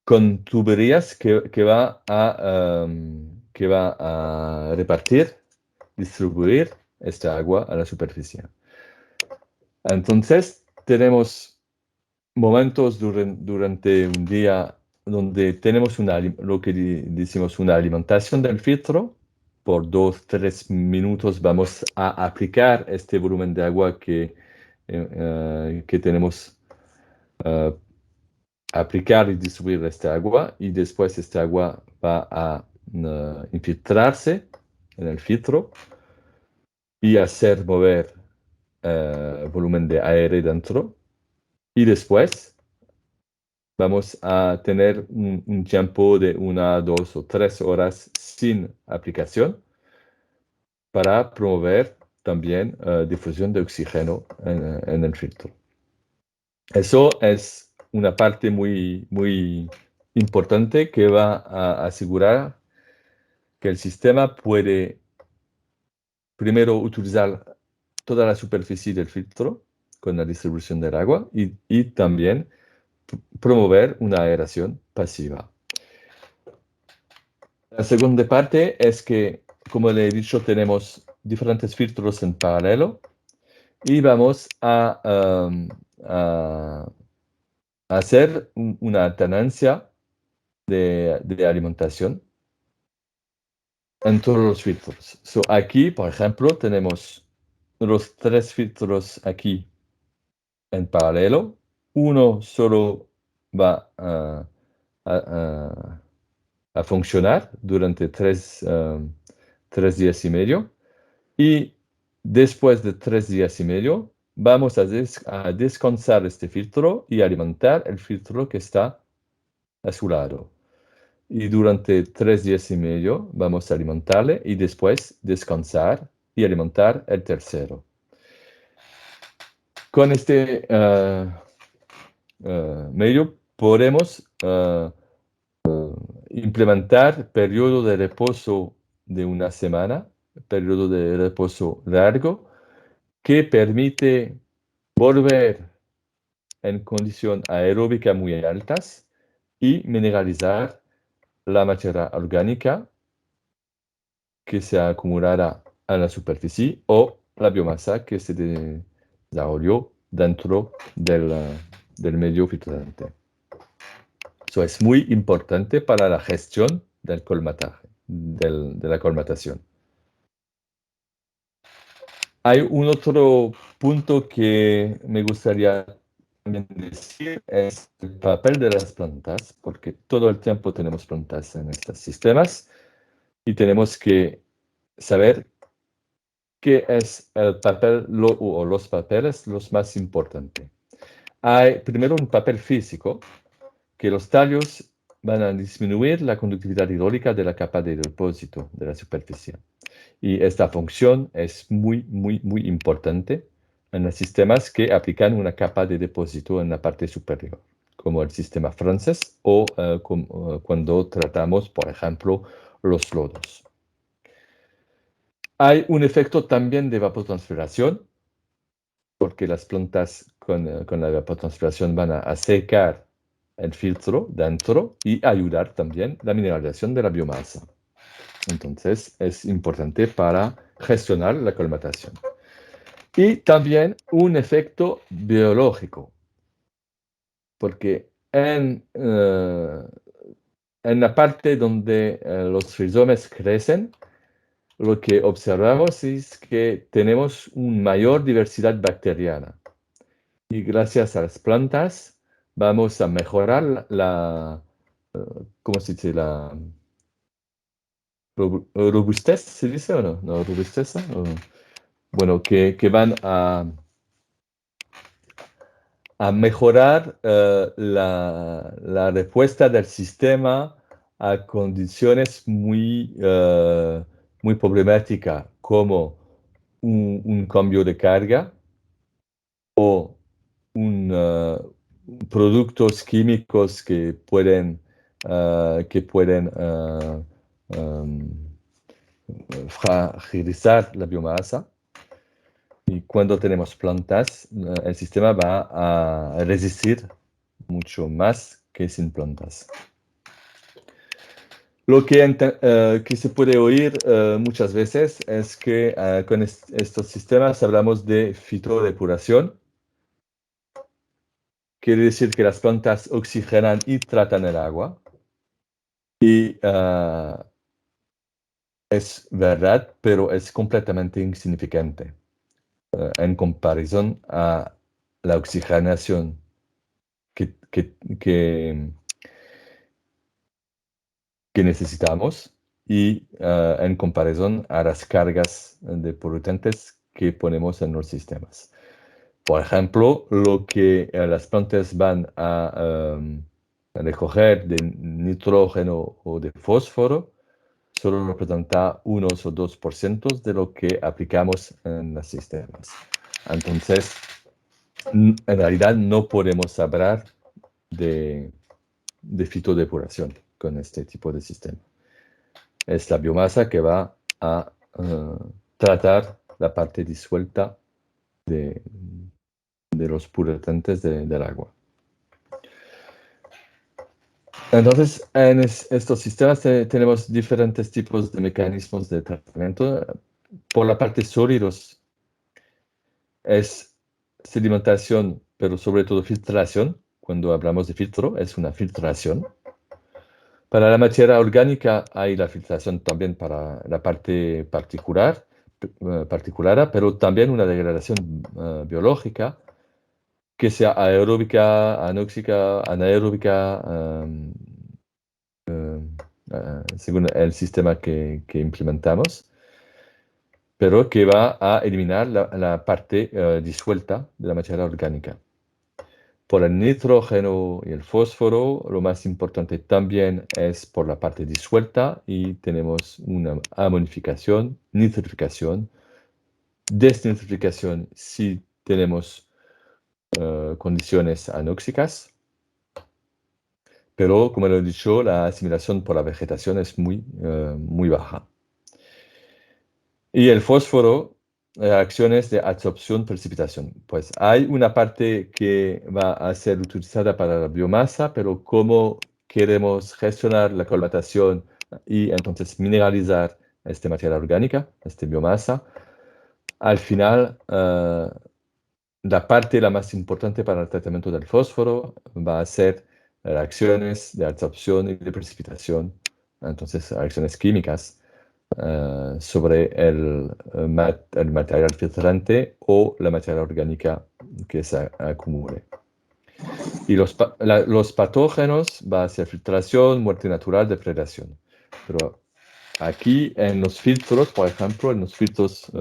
con tuberías que va a repartir, distribuir esta agua a la superficie. Entonces, tenemos momentos durante un día donde tenemos lo que decimos una alimentación del filtro. Por 2-3 minutos vamos a aplicar este volumen de agua que tenemos, aplicar y distribuir esta agua, y después esta agua va a infiltrarse en el filtro y hacer mover volumen de aire dentro, y después vamos a tener un tiempo de 1, 2 o 3 horas sin aplicación para promover también difusión de oxígeno en el filtro. Eso es una parte muy, muy importante que va a asegurar que el sistema puede primero utilizar toda la superficie del filtro con la distribución del agua y también promover una aeración pasiva. La segunda parte es que, como le he dicho, tenemos diferentes filtros en paralelo y vamos a hacer una alternancia de alimentación en todos los filtros. Aquí, por ejemplo, tenemos los 3 filtros aquí en paralelo. Uno solo va a funcionar durante 3 días y medio. Y después de 3 días y medio, vamos a descansar este filtro y alimentar el filtro que está a su lado. Y durante 3 días y medio vamos a alimentarle y después descansar y alimentar el tercero. Con este medio podemos implementar periodo de reposo de una semana, periodo de reposo largo, que permite volver en condición aeróbica muy altas y mineralizar la materia orgánica que se acumulará a la superficie o la biomasa que se desarrolló dentro del medio filtrante. Eso es muy importante para la gestión del colmataje, de la colmatación. Hay un otro punto que me gustaría también decir, es el papel de las plantas, porque todo el tiempo tenemos plantas en estos sistemas y tenemos que saber qué es el papel o los papeles los más importantes. Hay primero un papel físico, que los tallos van a disminuir la conductividad hidráulica de la capa de depósito de la superficie. Y esta función es muy, muy, muy importante en los sistemas que aplican una capa de depósito en la parte superior, como el sistema francés o cuando tratamos, por ejemplo, los lodos. Hay un efecto también de evapotranspiración, porque las plantas con la evapotranspiración van a secar el filtro dentro y ayudar también la mineralización de la biomasa. Entonces, es importante para gestionar la colmatación. Y también un efecto biológico, porque en la parte donde los rizomes crecen, lo que observamos es que tenemos una mayor diversidad bacteriana. Y gracias a las plantas vamos a mejorar ¿cómo se dice? La robustez, ¿se dice o no? ¿No, robustez? Bueno, que van a mejorar la respuesta del sistema a condiciones muy problemáticas, como un cambio de carga o productos químicos que pueden fragilizar la biomasa. Y cuando tenemos plantas, el sistema va a resistir mucho más que sin plantas. Lo que se puede oír muchas veces es que con estos sistemas hablamos de fitodepuración. Quiere decir que las plantas oxigenan y tratan el agua. Y es verdad, pero es completamente insignificante en comparación a la oxigenación que necesitamos y en comparación a las cargas de polutantes que ponemos en los sistemas. Por ejemplo, lo que las plantas van a recoger de nitrógeno o de fósforo solo representa 1 o 2% de lo que aplicamos en los sistemas. Entonces, en realidad no podemos hablar de fitodepuración con este tipo de sistema. Es la biomasa que va a tratar la parte disuelta de los polutantes del agua. Entonces, en estos sistemas tenemos diferentes tipos de mecanismos de tratamiento. Por la parte sólidos es sedimentación, pero sobre todo filtración. Cuando hablamos de filtro, es una filtración. Para la materia orgánica hay la filtración también para la parte particular, pero también una degradación biológica, que sea aeróbica, anóxica, anaeróbica, según el sistema que implementamos, pero que va a eliminar la parte disuelta de la materia orgánica. Por el nitrógeno y el fósforo, lo más importante también es por la parte disuelta y tenemos una amonificación, nitrificación, desnitrificación si tenemos condiciones anóxicas. Pero, como lo he dicho, la asimilación por la vegetación es muy baja. Y el fósforo, reacciones de absorción-precipitación. Pues hay una parte que va a ser utilizada para la biomasa, pero como queremos gestionar la colmatación y entonces mineralizar esta materia orgánica, esta biomasa, al final la parte la más importante para el tratamiento del fósforo va a ser reacciones de absorción y de precipitación, entonces reacciones químicas sobre el material filtrante o la materia orgánica que se acumule. Y los patógenos va a ser filtración, muerte natural, depredación. Pero aquí en los filtros, por ejemplo, en los filtros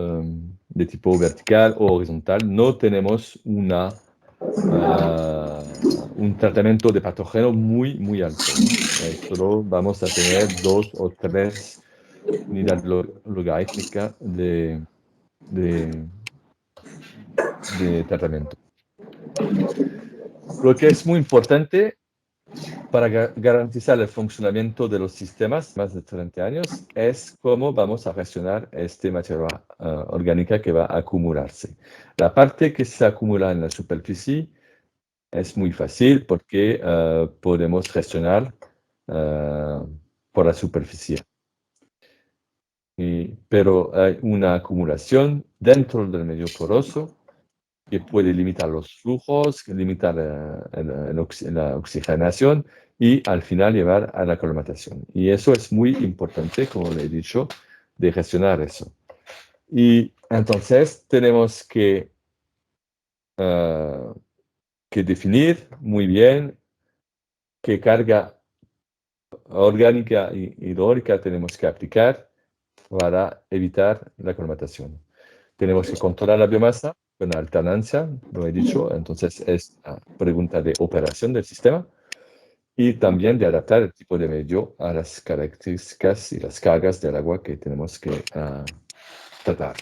de tipo vertical o horizontal, no tenemos un tratamiento de patógeno muy alto, ¿no? Solo vamos a tener 2 o 3 unidades logarítmicas de tratamiento. Lo que es muy importante para garantizar el funcionamiento de los sistemas más de 30 años es cómo vamos a gestionar esta materia orgánica que va a acumularse. La parte que se acumula en la superficie es muy fácil porque podemos gestionar por la superficie. Pero hay una acumulación dentro del medio poroso que puede limitar los flujos, limitar la oxigenación y al final llevar a la colmatación. Y eso es muy importante, como le he dicho, de gestionar eso. Y entonces tenemos que que definir muy bien qué carga orgánica y hidráulica tenemos que aplicar para evitar la colmatación. Tenemos que controlar la biomasa con la alternancia, lo he dicho, entonces es la pregunta de operación del sistema y también de adaptar el tipo de medio a las características y las cargas del agua que tenemos que tratar.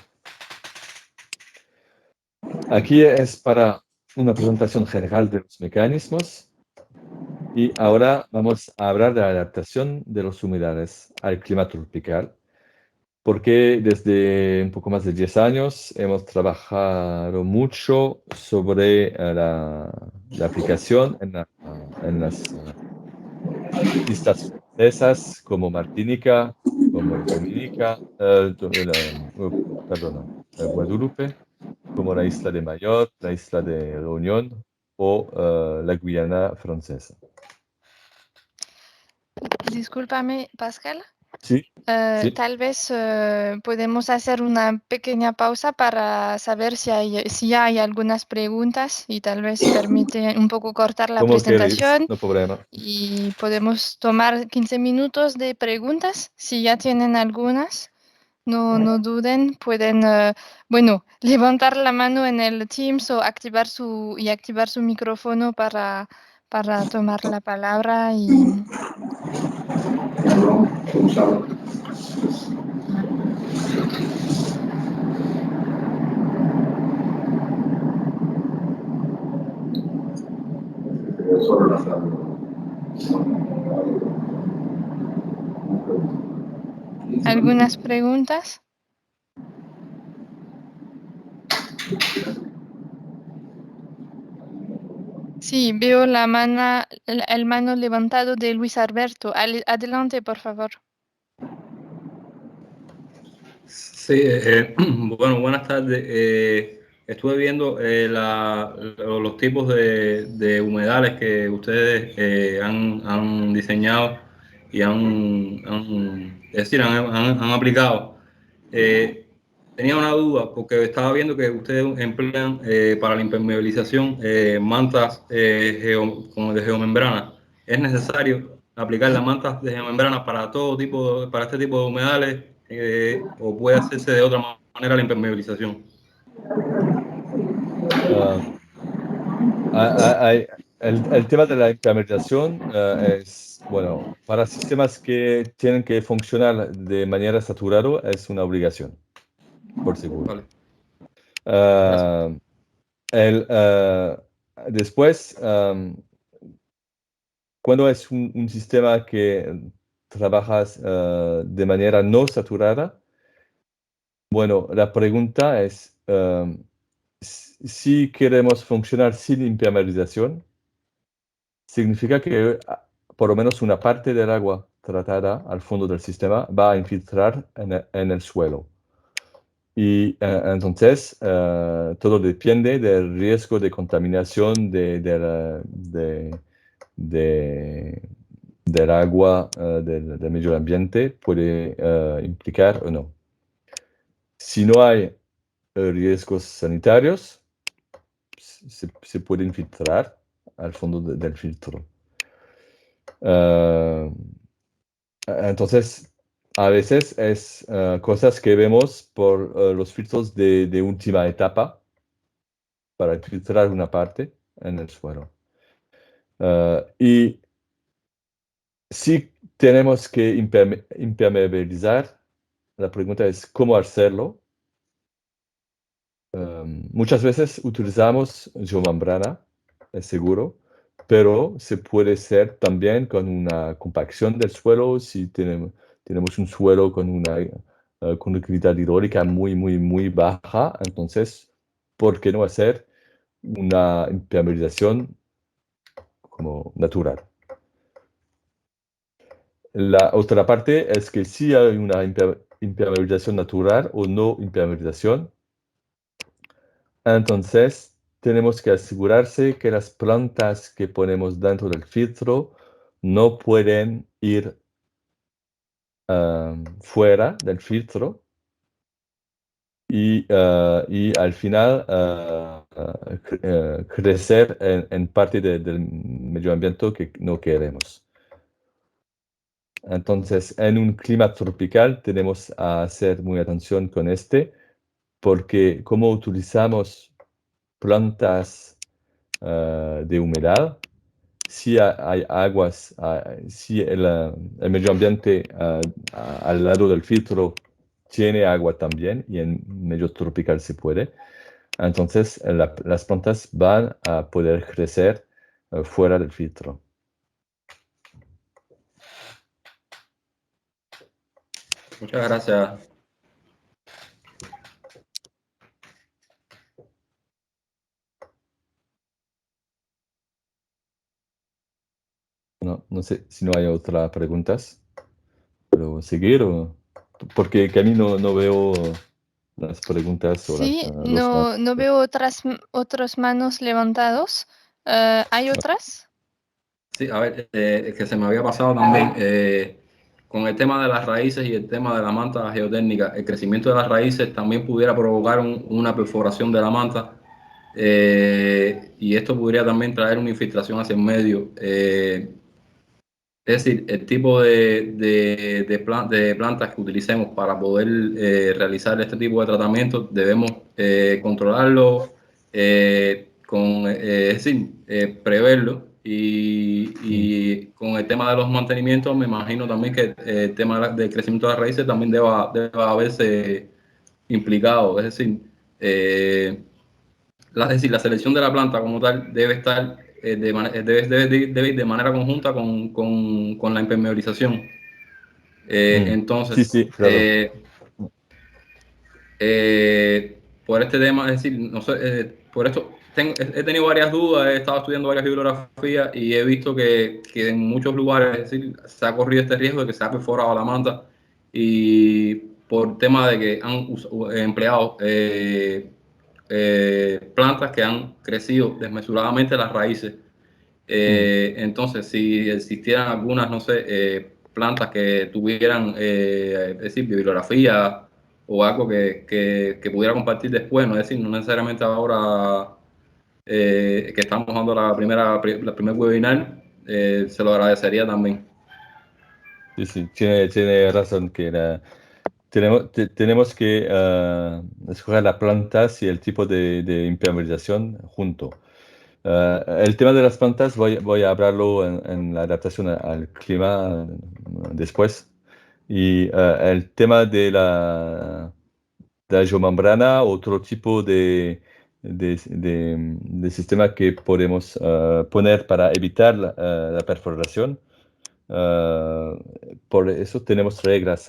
Aquí es para una presentación general de los mecanismos y ahora vamos a hablar de la adaptación de los humedales al clima tropical, porque desde un poco más de 10 años hemos trabajado mucho sobre la aplicación en las islas francesas como Martinica, como Dominica, perdona, Guadalupe, como la isla de Mayotte, la isla de Reunión o la Guyana francesa. Discúlpame, Pascal. Sí, sí. Tal vez podemos hacer una pequeña pausa para saber si hay algunas preguntas y tal vez permite un poco cortar la Como queréis, presentación no problema. y podemos tomar 15 minutos de preguntas. Si ya tienen algunas, no duden, pueden, bueno, levantar la mano en el Teams o activar su micrófono para tomar la palabra y... ¿Algunas preguntas? Sí, veo el mano levantado de Luis Alberto. Adelante, por favor. Sí, bueno, buenas tardes. Estuve viendo los tipos de humedales que ustedes han diseñado y han aplicado. Tenía una duda porque estaba viendo que ustedes emplean para la impermeabilización mantas como de geomembrana. ¿Es necesario aplicar las mantas de geomembrana para para este tipo de humedales o puede hacerse de otra manera la impermeabilización? El tema de la impermeabilización es, bueno, para sistemas que tienen que funcionar de manera saturada es una obligación, por seguro. Vale. Gracias. Después, cuando es un sistema que trabajas de manera no saturada, bueno, la pregunta es si queremos funcionar sin impermeabilización, significa que por lo menos una parte del agua tratada al fondo del sistema va a infiltrar en el suelo. Y entonces todo depende del riesgo de contaminación del agua del medio ambiente, puede implicar o no. Si no hay riesgos sanitarios, se puede infiltrar al fondo del filtro. Entonces, a veces es cosas que vemos por los filtros de última etapa para filtrar una parte en el suelo. Y si tenemos que impermeabilizar, la pregunta es cómo hacerlo. Muchas veces utilizamos geomembrana, es seguro, pero se puede hacer también con una compacción del suelo si tenemos un suelo con una conductividad hidráulica muy baja. Entonces, ¿por qué no hacer una impermeabilización como natural? La otra parte es que si hay una impermeabilización natural o no impermeabilización, entonces tenemos que asegurarse que las plantas que ponemos dentro del filtro no pueden ir fuera del filtro y al final crecer en parte del medio ambiente que no queremos. Entonces, en un clima tropical tenemos a hacer muy atención con porque como utilizamos plantas de humedad, si hay aguas, si el medio ambiente al lado del filtro tiene agua también, y en medio tropical se puede, entonces las plantas van a poder crecer fuera del filtro. Muchas gracias. No sé si no hay otras preguntas. ¿Puedo seguir? Porque a mí no veo las preguntas o Sí, los manos. no veo otras manos levantados. ¿Hay otras? Sí, a ver, es que se me había pasado también con el tema de las raíces y el tema de la manta geotérmica. El crecimiento de las raíces también pudiera provocar una perforación de la manta, y esto podría también traer una infiltración hacia el medio. Es decir, el tipo de plantas que utilicemos para poder realizar este tipo de tratamiento debemos controlarlo, es decir, preverlo, y con el tema de los mantenimientos me imagino también que el tema del crecimiento de las raíces también deba haberse implicado. Es decir, la selección de la planta como tal debe estar debe ir de manera conjunta con la impermeabilización. Sí, Entonces, sí, claro. por este tema, es decir, no sé, por esto he tenido varias dudas, he estado estudiando varias bibliografías y he visto que en muchos lugares, es decir, se ha corrido este riesgo de que se ha perforado la manta, y por tema de que han empleado plantas que han crecido desmesuradamente las raíces. Entonces, si existieran algunas, no sé, plantas que tuvieran, es decir, bibliografía o algo que pudiera compartir después, no es decir, no necesariamente ahora que estamos dando la primer webinar, se lo agradecería también. Sí, sí, tiene razón que tenemos que escoger las plantas y el tipo de impermeabilización junto. El tema de las plantas voy a hablarlo en la adaptación al clima después. Y el tema de la geomembrana, otro tipo de sistema que podemos poner para evitar la perforación. Por eso tenemos reglas.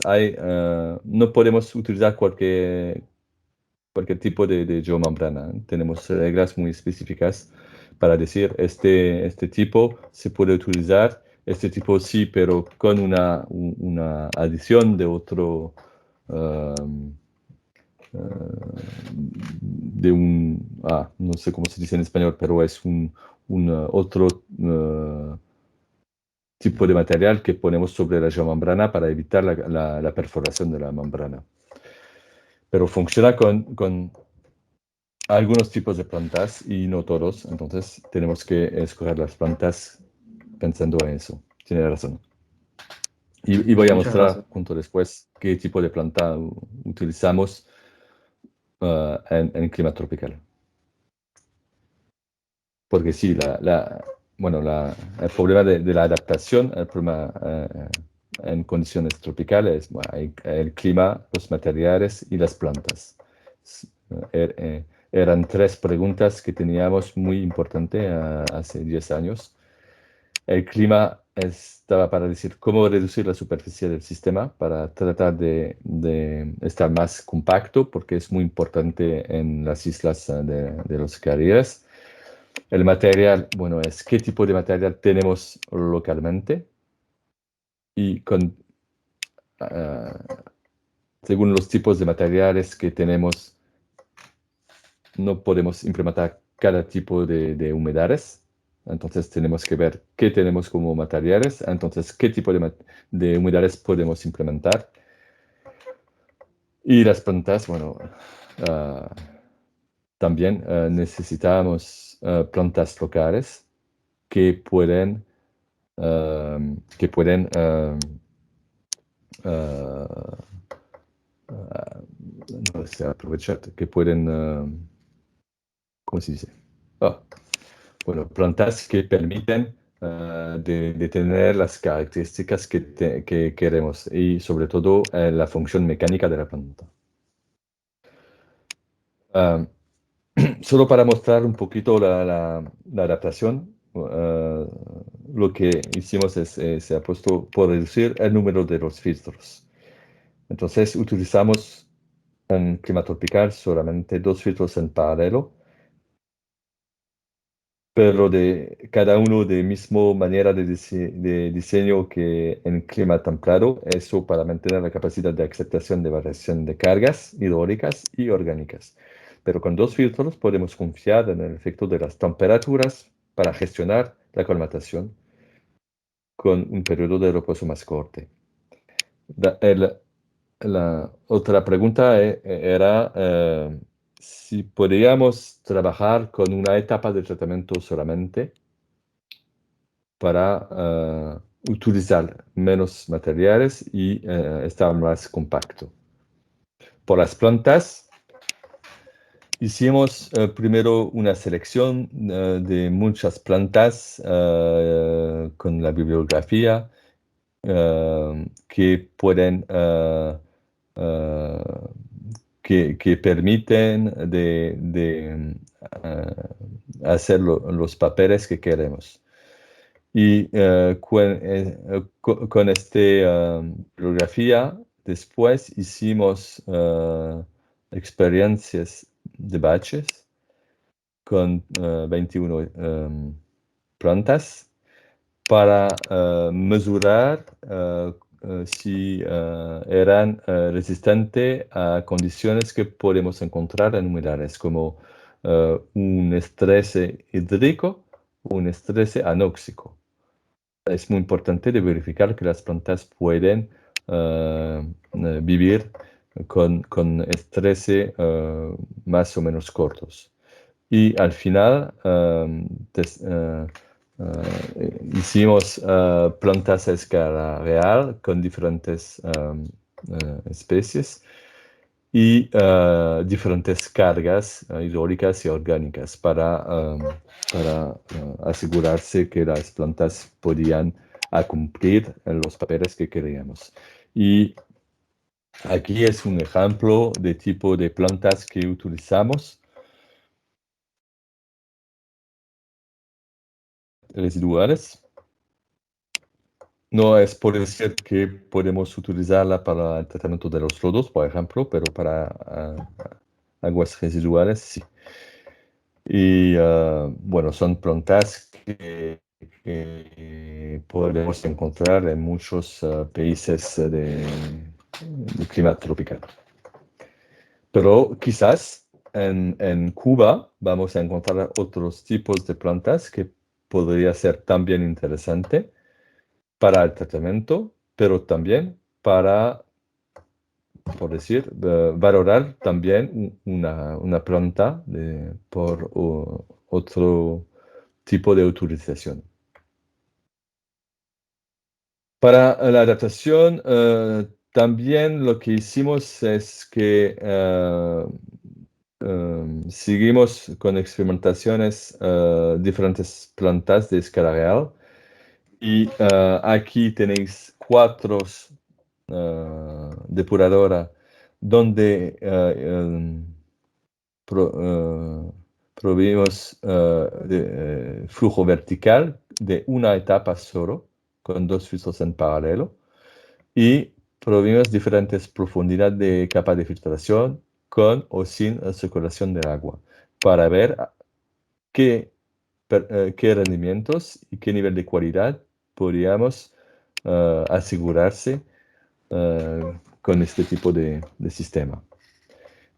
No podemos utilizar cualquier tipo de geomembrana. Tenemos reglas muy específicas para decir este tipo se puede utilizar, este tipo sí, pero con una adición de otro, no sé cómo se dice en español, pero es un otro tipo de material que ponemos sobre la geomembrana para evitar la perforación de la membrana. Pero funciona con algunos tipos de plantas y no todos, entonces tenemos que escoger las plantas pensando en eso. Tiene razón. Y voy a Muchas mostrar gracias. junto después qué tipo de planta utilizamos en clima tropical. Porque sí, el problema de la adaptación, el problema en condiciones tropicales, el clima, los materiales y las plantas. Eran tres preguntas que teníamos muy importantes hace 10 años. El clima estaba para decir cómo reducir la superficie del sistema para tratar de estar más compacto, porque es muy importante en las islas de los Caribes. El material, bueno, es qué tipo de material tenemos localmente, y según los tipos de materiales que tenemos, no podemos implementar cada tipo de humedades. Entonces tenemos que ver qué tenemos como materiales, entonces qué tipo de humedades podemos implementar. Y las plantas, bueno, también necesitamos plantas locales que pueden no sé, aprovechar, que pueden, ¿cómo se dice? Bueno, plantas que permiten de tener las características que queremos y sobre todo la función mecánica de la planta. Solo para mostrar un poquito la adaptación, lo que hicimos es, se ha puesto por reducir el número de los filtros. Entonces utilizamos en clima tropical solamente 2 filtros en paralelo, pero de cada uno de misma manera de diseño que en clima templado, eso para mantener la capacidad de aceptación de variación de cargas hidráulicas y orgánicas. Pero con 2 filtros podemos confiar en el efecto de las temperaturas para gestionar la colmatación con un periodo de reposo más corto. La otra pregunta era si podríamos trabajar con una etapa de tratamiento solamente para utilizar menos materiales y estar más compacto. Por las plantas, hicimos primero una selección de muchas plantas con la bibliografía que pueden que permiten hacer los papeles que queremos. Y con esta bibliografía, después hicimos experiencias de batches con 21 plantas para mesurar si eran resistentes a condiciones que podemos encontrar en humedales, como un estrés hídrico o un estrés anóxico. Es muy importante de verificar que las plantas pueden vivir con estrés más o menos cortos. Y al final hicimos plantas a escala real con diferentes especies y diferentes cargas hidráulicas y orgánicas para asegurarse que las plantas podían cumplir los papeles que queríamos. Y aquí es un ejemplo de tipo de plantas que utilizamos. Residuales. No es por decir que podemos utilizarla para el tratamiento de los lodos, por ejemplo, pero para aguas residuales sí. Y bueno, son plantas que podemos encontrar en muchos países de clima tropical. Pero quizás en Cuba vamos a encontrar otros tipos de plantas que podría ser también interesante para el tratamiento, pero también para, por decir, valorar también una planta por otro tipo de utilización. Para la adaptación, también lo que hicimos es que seguimos con experimentaciones diferentes plantas de escala real. Y aquí tenéis 4 depuradoras donde proveemos de flujo vertical de una etapa solo, con 2 filtros en paralelo, y proveemos diferentes profundidades de capa de filtración con o sin circulación del agua, para ver qué rendimientos y qué nivel de cualidad podríamos asegurarse con este tipo de sistema.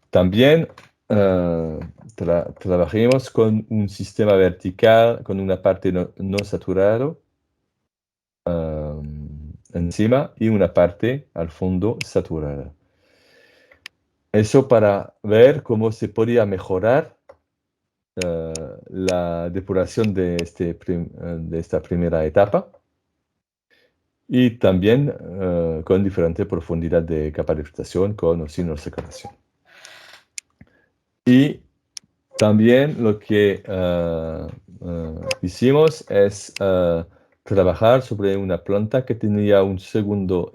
También trabajemos con un sistema vertical, con una parte no saturada encima y una parte al fondo saturada. Eso para ver cómo se podía mejorar la depuración de esta primera etapa y también con diferente profundidad de capa de filtración, con o sin separación. Y también lo que hicimos es trabajar sobre una planta que tenía una segunda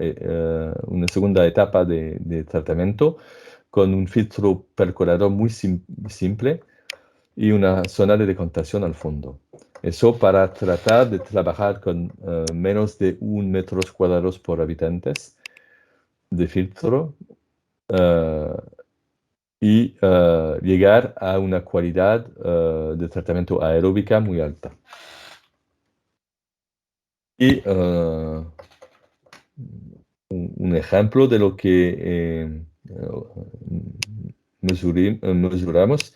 etapa de tratamiento con un filtro percolador muy simple y una zona de decantación al fondo. Eso para tratar de trabajar con menos de 1 metros cuadrados por habitantes de filtro y llegar a una calidad de tratamiento aeróbica muy alta. Y un ejemplo de lo que mesuramos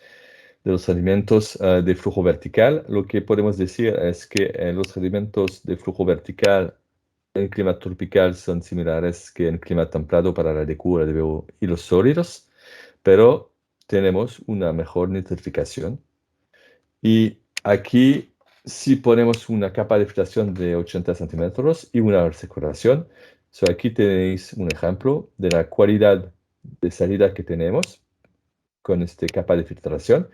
de los alimentos de flujo vertical, lo que podemos decir es que los alimentos de flujo vertical en clima tropical son similares que en clima templado para la decura de huevo y los sólidos, pero tenemos una mejor nitrificación. Y aquí, si ponemos una capa de filtración de 80 centímetros y una recirculación, aquí tenéis un ejemplo de la calidad de salida que tenemos con esta capa de filtración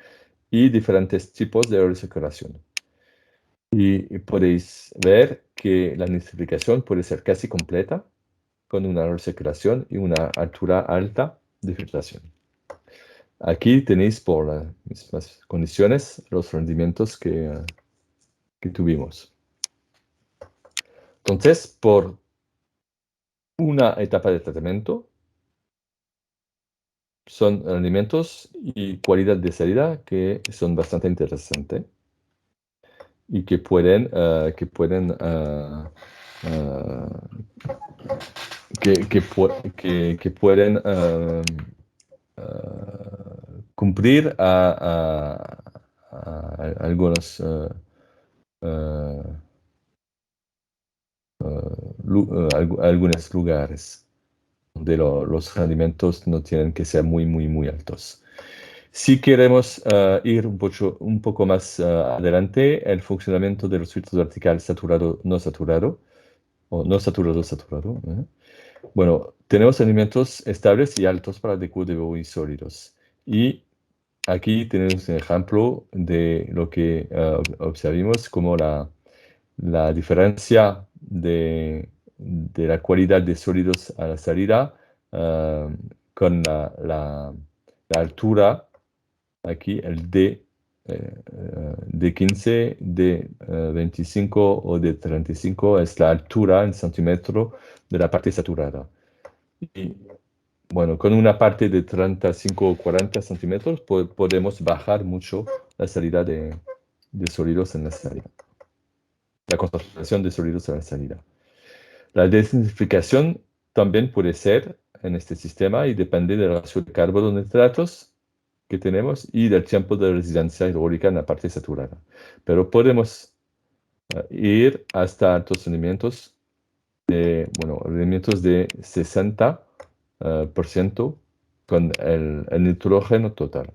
y diferentes tipos de recirculación. Y podéis ver que la nitrificación puede ser casi completa con una recirculación y una altura alta de filtración. Aquí tenéis por las mismas condiciones los rendimientos que tuvimos. Entonces, por una etapa de tratamiento, son rendimientos y calidad de salida que son bastante interesantes y que pueden cumplir a algunos algunos lugares donde los rendimientos no tienen que ser muy altos. Si queremos ir un poco más adelante, el funcionamiento de los filtros verticales saturado, no saturado, o no saturado, saturado. Bueno, tenemos rendimientos estables y altos para DQ de huevo y sólidos. Y aquí tenemos un ejemplo de lo que observamos como la diferencia de la calidad de sólidos a la salida con la altura, aquí el de 15, de 25 o de 35 es la altura en centímetro de la parte saturada. Y bueno, con una parte de 35 o 40 centímetros podemos bajar mucho la salida de sólidos en la salida. La concentración de sólidos en la salida. La desnitrificación también puede ser en este sistema y depende del ratio de carbohidratos que tenemos y del tiempo de resistencia hidráulica en la parte saturada. Pero podemos ir hasta altos rendimientos de 60% con el nitrógeno total.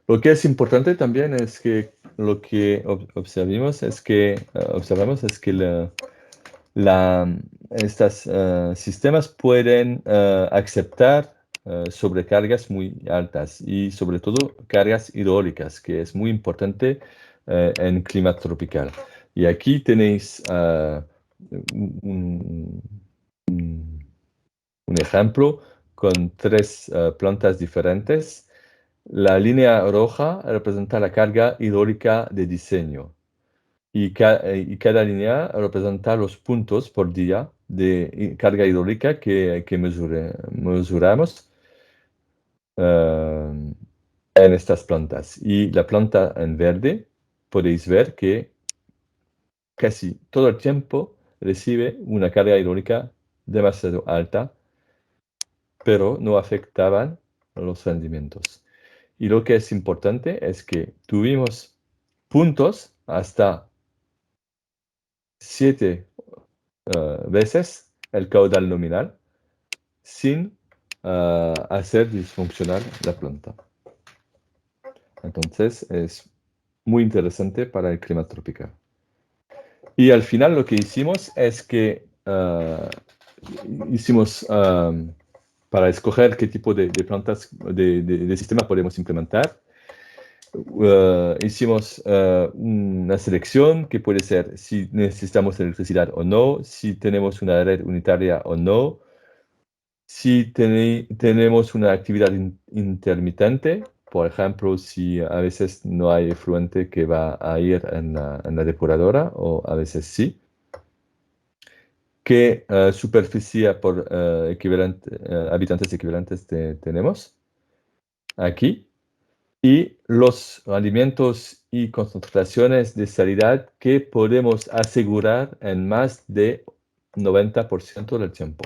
Lo que es importante también es que lo que observamos es que estos sistemas pueden aceptar sobrecargas muy altas y sobre todo cargas hidráulicas, que es muy importante en clima tropical. Y aquí tenéis un ejemplo con 3 plantas diferentes. La línea roja representa la carga hidráulica de diseño y cada línea representa los puntos por día de carga hidráulica que mesuramos en estas plantas. Y la planta en verde, podéis ver que casi todo el tiempo recibe una carga hidráulica demasiado alta, pero no afectaban los rendimientos. Y lo que es importante es que tuvimos puntos hasta 7 veces el caudal nominal sin hacer disfuncionar la planta. Entonces es muy interesante para el clima tropical. Y al final lo que hicimos es que para escoger qué tipo de plantas, de sistema podemos implementar, hicimos una selección que puede ser si necesitamos electricidad o no, si tenemos una red unitaria o no, si tenemos una actividad intermitente, por ejemplo, si a veces no hay efluente que va a ir en la depuradora, o a veces sí. ¿Qué superficie por habitantes equivalentes tenemos aquí? Y los rendimientos y concentraciones de salinidad que podemos asegurar en más de 90% del tiempo.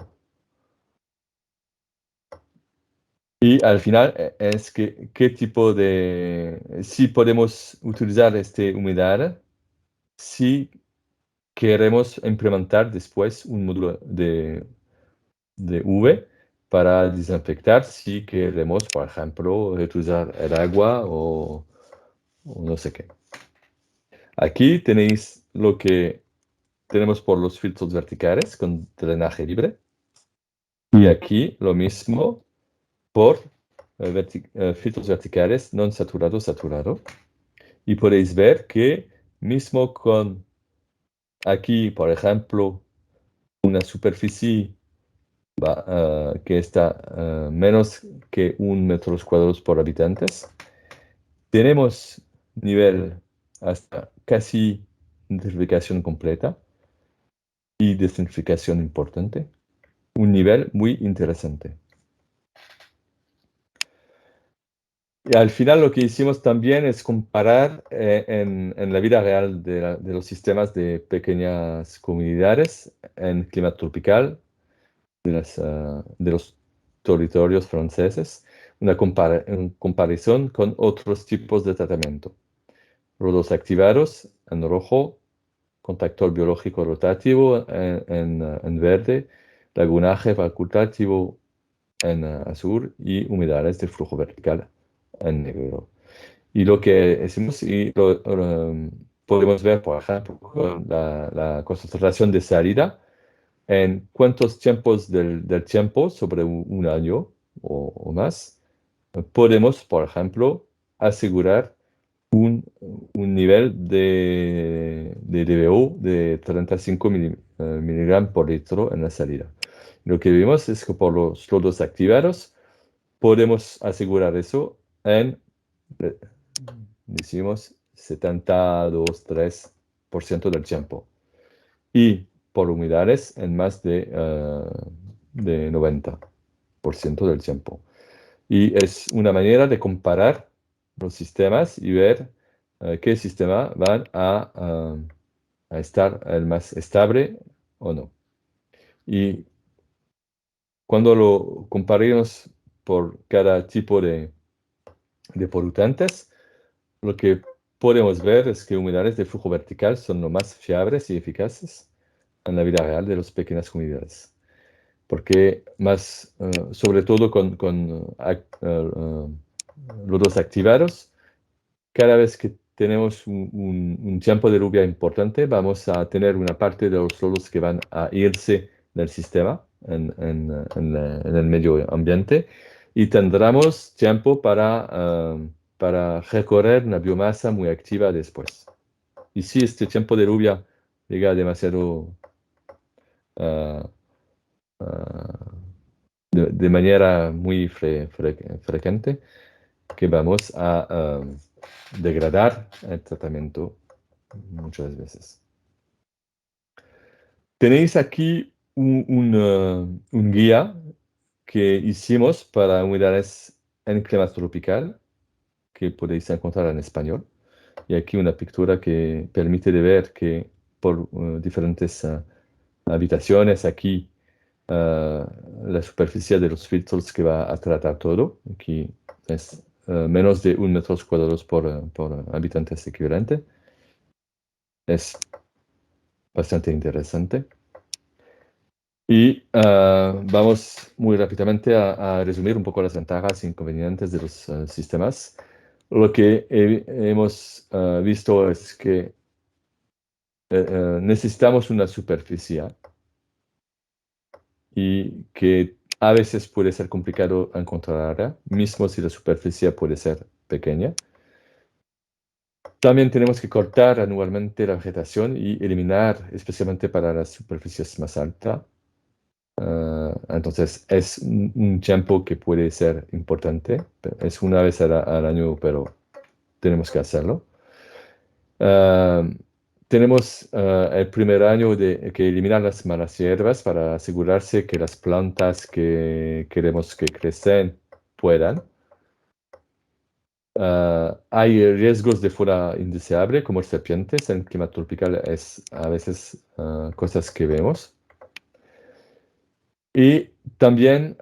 Y al final es que qué tipo si podemos utilizar este humedal, si queremos implementar después un módulo de UV para desinfectar, si queremos, por ejemplo, reutilizar el agua o no sé qué. Aquí tenéis lo que tenemos por los filtros verticales con drenaje libre. Y aquí lo mismo por filtros verticales non saturado. Y podéis ver que mismo con aquí, por ejemplo, una superficie que está menos que 1 metros cuadrados por habitantes, tenemos nivel hasta casi nitrificación completa y desinfección importante. Un nivel muy interesante. Y al final lo que hicimos también es comparar en la vida real de los sistemas de pequeñas comunidades en clima tropical de los territorios franceses, una comparación con otros tipos de tratamiento. Rodos activados en rojo, contactor biológico rotativo en verde, lagunaje facultativo en azul y humedales de flujo vertical en negro. Y lo que hicimos, podemos ver, por ejemplo, con la concentración de salida, en cuántos tiempos del tiempo, sobre un año o más, podemos, por ejemplo, asegurar un nivel de DBO de 35 miligramos por litro en la salida. Lo que vimos es que por los lodos activados podemos asegurar eso en, decimos, 72,3% del tiempo. Y por humedales en más de 90% del tiempo. Y es una manera de comparar los sistemas y ver qué sistema van a estar el más estable o no. Y cuando lo comparamos por cada tipo de polutantes, lo que podemos ver es que humedales de flujo vertical son los más fiables y eficaces en la vida real de las pequeñas comunidades. Porque más, sobre todo con lodos activados, cada vez que tenemos un tiempo de lluvia importante, vamos a tener una parte de los lodos que van a irse del sistema en el medio ambiente y tendremos tiempo para recorrer una biomasa muy activa después. Y si este tiempo de lluvia llega demasiado de manera muy frecuente, que vamos a degradar el tratamiento muchas veces. Tenéis aquí un guía que hicimos para humedales en clima tropical, que podéis encontrar en español. Y aquí una pintura que permite de ver que por diferentes habitaciones aquí la superficie de los filtros que va a tratar todo. Aquí es menos de 1 metro cuadrados por habitantes equivalente. Es bastante interesante. Y vamos muy rápidamente a resumir un poco las ventajas e inconvenientes de los sistemas. Lo que hemos visto es que necesitamos una superficie y que a veces puede ser complicado encontrarla, mismo si la superficie puede ser pequeña. También tenemos que cortar anualmente la vegetación y eliminar, especialmente para las superficies más altas. Entonces es un tiempo que puede ser importante. Es una vez al año, pero tenemos que hacerlo. Tenemos el primer año que eliminar las malas hierbas para asegurarse que las plantas que queremos que crezcan puedan. Hay riesgos de fuera indeseable, como serpientes. En clima tropical es a veces cosas que vemos. Y también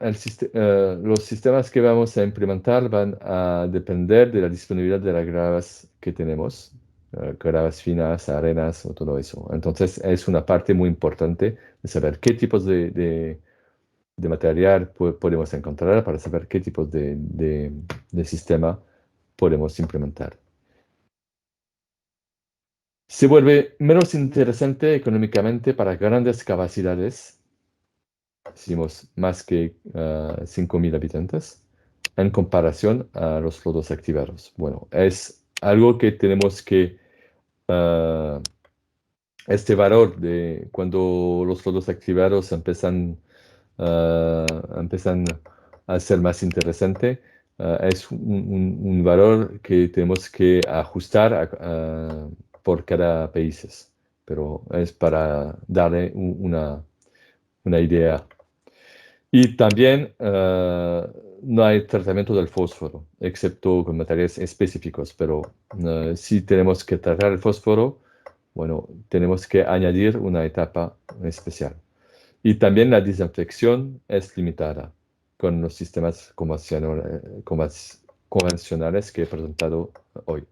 los sistemas que vamos a implementar van a depender de la disponibilidad de las gravas que tenemos, gravas finas, arenas o todo eso. Entonces es una parte muy importante de saber qué tipos de material podemos encontrar para saber qué tipos de sistema podemos implementar. Se vuelve menos interesante económicamente para grandes capacidades, decimos más que 5.000 habitantes, en comparación a los lodos activados. Bueno, es algo que tenemos que, este valor de cuando los lodos activados empiezan a ser más interesante, es un valor que tenemos que ajustar por cada país, pero es para darle una idea. Y también no hay tratamiento del fósforo, excepto con materiales específicos, pero si tenemos que tratar el fósforo, bueno, tenemos que añadir una etapa especial. Y también la desinfección es limitada con los sistemas convencionales que he presentado hoy.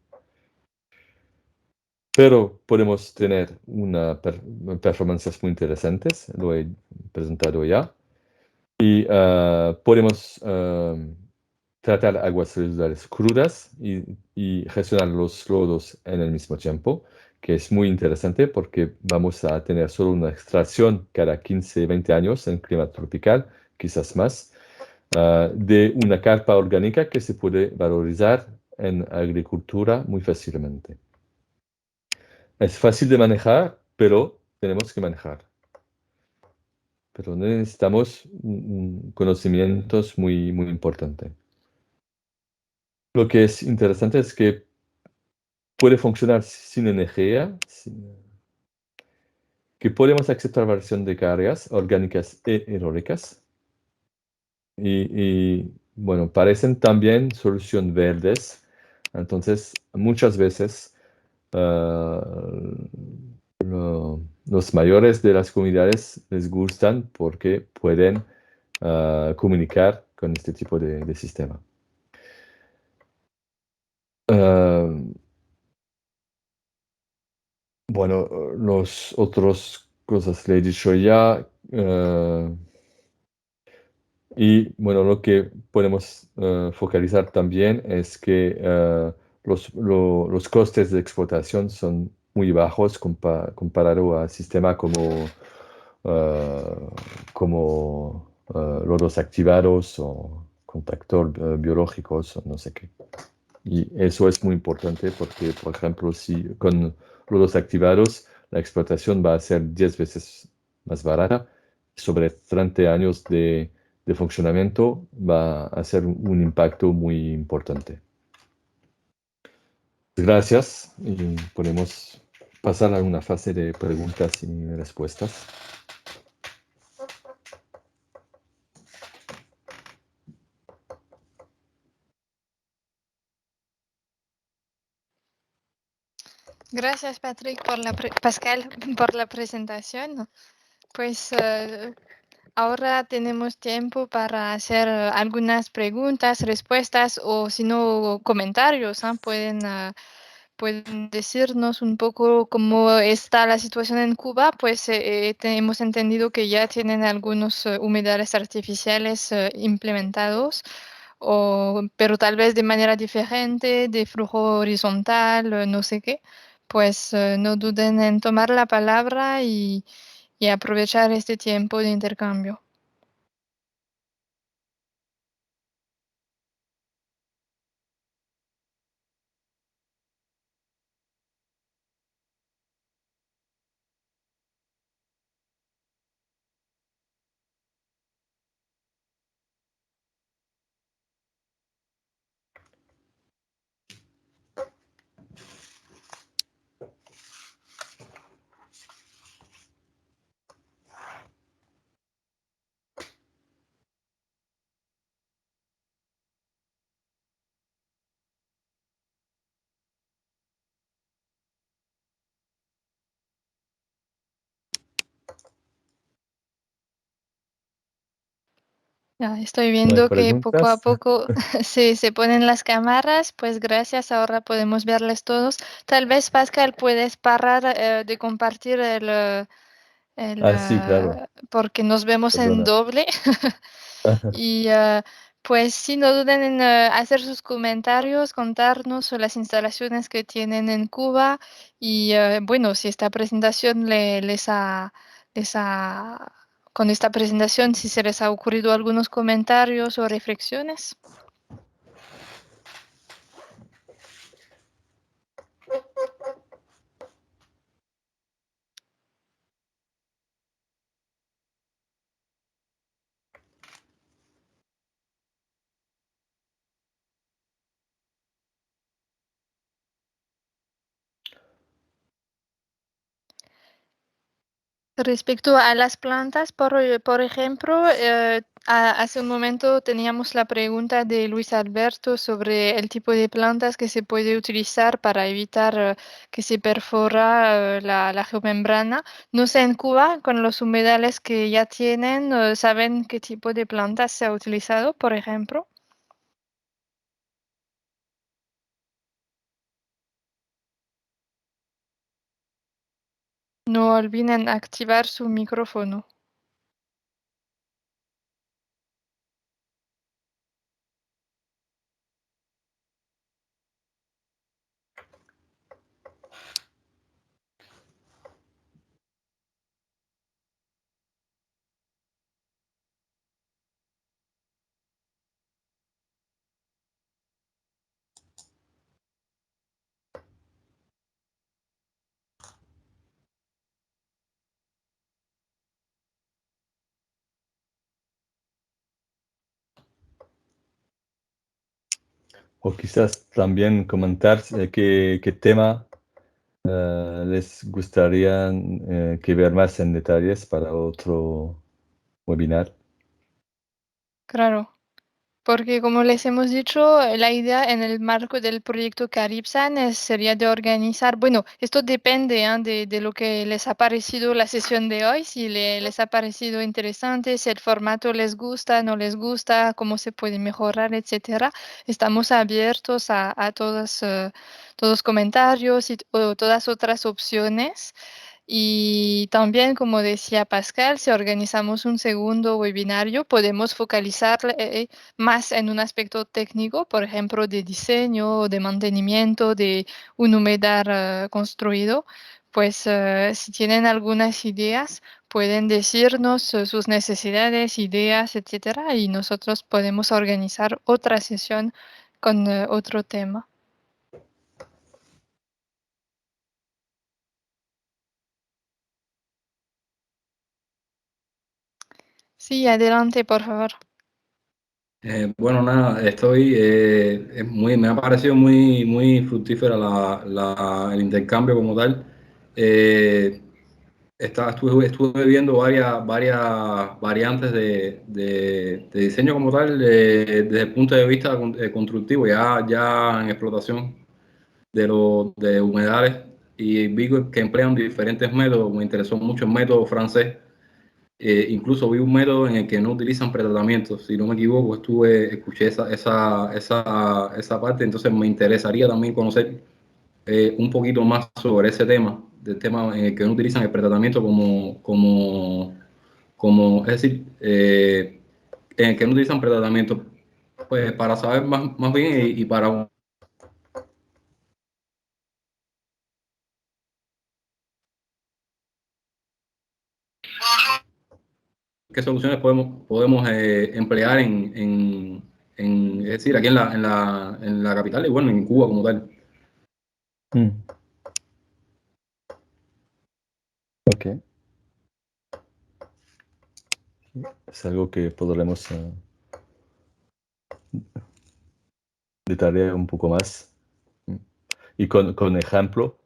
Pero podemos tener performances muy interesantes, lo he presentado ya. Y podemos tratar aguas residuales crudas y gestionar los lodos en el mismo tiempo, que es muy interesante porque vamos a tener solo una extracción cada 15, 20 años en clima tropical, quizás más, de una carpa orgánica que se puede valorizar en agricultura muy fácilmente. Es fácil de manejar, pero tenemos que manejar. Pero necesitamos conocimientos muy, muy importantes. Lo que es interesante es que puede funcionar sin energía, que podemos aceptar variación de cargas orgánicas e eólicas. Bueno, parecen también soluciones verdes. Entonces, muchas veces los mayores de las comunidades les gustan porque pueden comunicar con este tipo de sistema. Bueno, los otros cosas le he dicho ya. Y bueno, lo que podemos focalizar también es que los costes de explotación son muy bajos comparado a sistemas como lodos activados o contactor biológicos o no sé qué. Y eso es muy importante porque, por ejemplo, si con lodos activados la explotación va a ser 10 veces más barata, sobre 30 años de funcionamiento va a ser un impacto muy importante. Gracias y podemos pasar a una fase de preguntas y respuestas. Gracias, Patrick, Pascal, por la presentación. Pues ahora tenemos tiempo para hacer algunas preguntas, respuestas o si no comentarios. Pueden pueden decirnos un poco cómo está la situación en Cuba, pues hemos entendido que ya tienen algunos humedales artificiales implementados, pero tal vez de manera diferente, de flujo horizontal, no sé qué. Pues no duden en tomar la palabra y aprovechar este tiempo de intercambio. Ya, estoy ¿No hay viendo que poco a preguntas? poco se ponen las cámaras, pues gracias, ahora podemos verles todos. Tal vez, Pascal, puedes parar de compartir Ah, sí, claro, porque nos vemos en perdona. doble. Y pues sí, no duden en hacer sus comentarios, contarnos sobre las instalaciones que tienen en Cuba y bueno, si esta presentación con esta presentación, si se les ha ocurrido algunos comentarios o reflexiones. Respecto a las plantas, por ejemplo, hace un momento teníamos la pregunta de Luis Alberto sobre el tipo de plantas que se puede utilizar para evitar que se perfora la geomembrana. No sé, en Cuba, con los humedales que ya tienen, ¿saben qué tipo de plantas se ha utilizado, por ejemplo? No olviden activar su micrófono. O quizás también comentar qué tema les gustaría que ver más en detalles para otro webinar. Claro. Porque como les hemos dicho, la idea en el marco del proyecto Caribsan sería de organizar, bueno, esto depende de lo que les ha parecido la sesión de hoy, si les ha parecido interesante, si el formato les gusta, no les gusta, cómo se puede mejorar, etcétera. Estamos abiertos a todos comentarios o todas otras opciones. Y también, como decía Pascal, si organizamos un segundo webinario, podemos focalizar más en un aspecto técnico, por ejemplo, de diseño, de mantenimiento de un humedal construido. Pues si tienen algunas ideas, pueden decirnos sus necesidades, ideas, etcétera, y nosotros podemos organizar otra sesión con otro tema. Sí, adelante, por favor. Bueno, nada, me ha parecido muy fructífera el intercambio como tal. Eh, estuve viendo varias variantes de diseño como tal, desde el punto de vista constructivo, ya en explotación de humedales, y vi que emplean diferentes métodos. Me interesó mucho el método francés. Incluso vi un método en el que no utilizan pretratamientos, si no me equivoco, escuché esa parte, entonces me interesaría también conocer un poquito más sobre ese tema, del tema que no utilizan el pretratamiento como es decir, que no utilizan pretratamiento, pues para saber más bien y para qué soluciones podemos emplear es decir, aquí en la capital y bueno, en Cuba como tal. Ok. Es algo que podremos detallar un poco más. Y con ejemplo,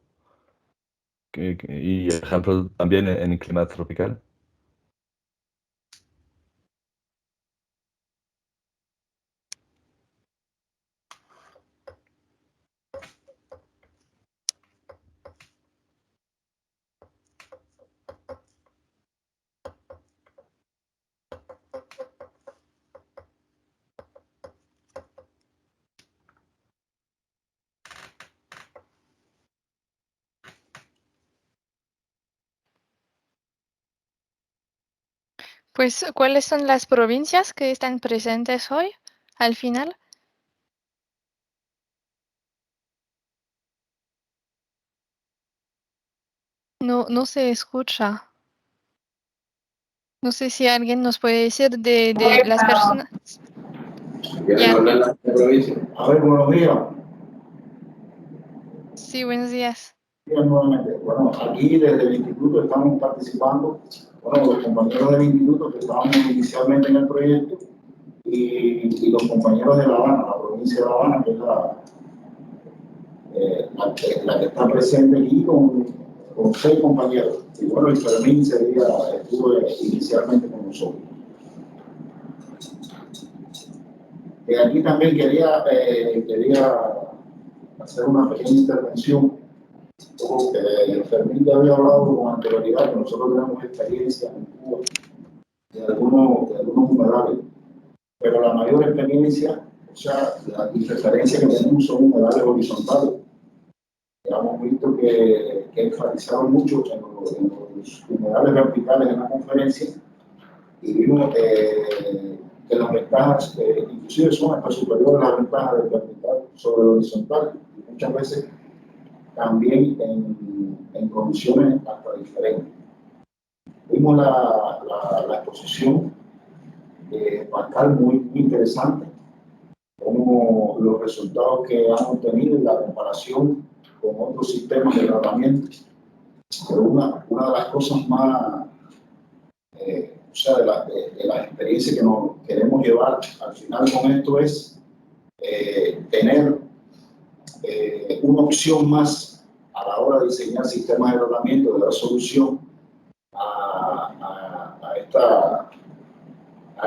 y ejemplo también en el clima tropical. Pues, ¿cuáles son las provincias que están presentes hoy, al final? No se escucha. No sé si alguien nos puede decir de las personas. ¿Quieren hablar de la provincia? A ver, buenos días. Sí, buenos días. Nuevamente. Bueno, aquí desde el instituto estamos participando, bueno, los compañeros del instituto que estábamos inicialmente en el proyecto y los compañeros de La Habana, la provincia de La Habana, que es la que está presente aquí con 6 compañeros. Y bueno, el Fermín estuvo inicialmente con nosotros. Aquí también quería hacer una pequeña intervención. Fermín ya había hablado con anterioridad que nosotros tenemos experiencia en Cuba de algunos humedales, pero la mayor experiencia, o sea, la diferencia que tenemos son humedales horizontales. Ya hemos visto que enfatizaron mucho en los humedales verticales en la conferencia y vimos que las ventajas, inclusive son hasta superiores a las ventajas del vertical sobre el horizontal, y muchas veces también en condiciones hasta diferentes. Vimos la exposición de Pascal muy interesante, como los resultados que han obtenido y la comparación con otros sistemas de tratamiento. Pero una de las cosas más, o sea, de las experiencias que nos queremos llevar al final con esto es tener una opción más a la hora de diseñar sistemas de tratamiento, de dar solución a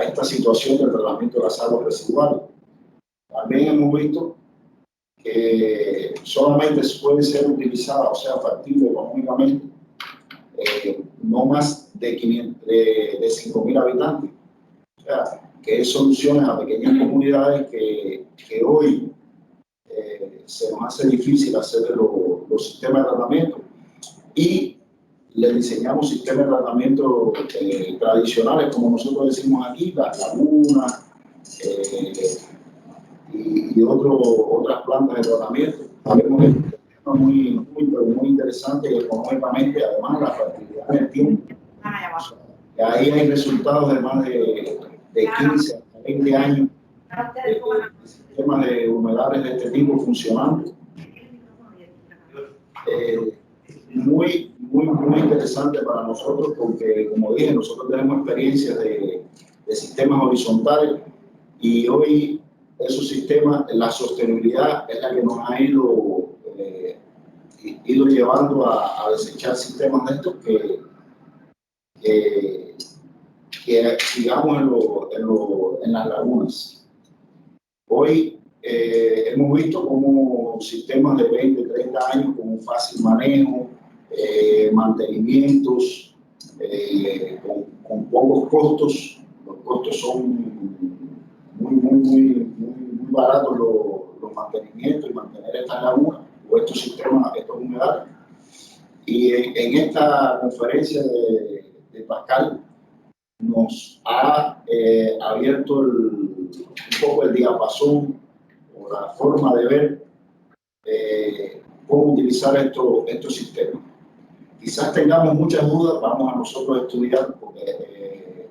esta situación del tratamiento de las aguas residuales. También hemos visto que solamente puede ser utilizada, o sea, factible económicamente, no más de 5.000 habitantes. O sea, que es soluciones a pequeñas comunidades que hoy se nos hace difícil hacer los sistemas de tratamiento y le diseñamos sistemas de tratamiento tradicionales, como nosotros decimos aquí, las lagunas y otras plantas de tratamiento. Vemos que es muy interesante y económicamente, además, la facilidad en el tiempo. Y ahí hay resultados de más de 15 a 20 años de sistemas de humedales de este tipo funcionando. Muy interesante para nosotros porque, como dije, nosotros tenemos experiencias de sistemas horizontales y hoy esos sistemas, la sostenibilidad es la que nos ha ido llevando a desechar sistemas de estos que sigamos en las lagunas. Hoy hemos visto como sistemas de 20, 30 años con un fácil manejo, mantenimientos, con pocos costos. Los costos son muy baratos los mantenimientos y mantener estas lagunas. estos sistemas, estos humedales. Y en esta conferencia de Pascal nos ha abierto un poco el diapasón o la forma de ver cómo utilizar estos sistemas. Quizás tengamos muchas dudas, vamos a nosotros a estudiar, porque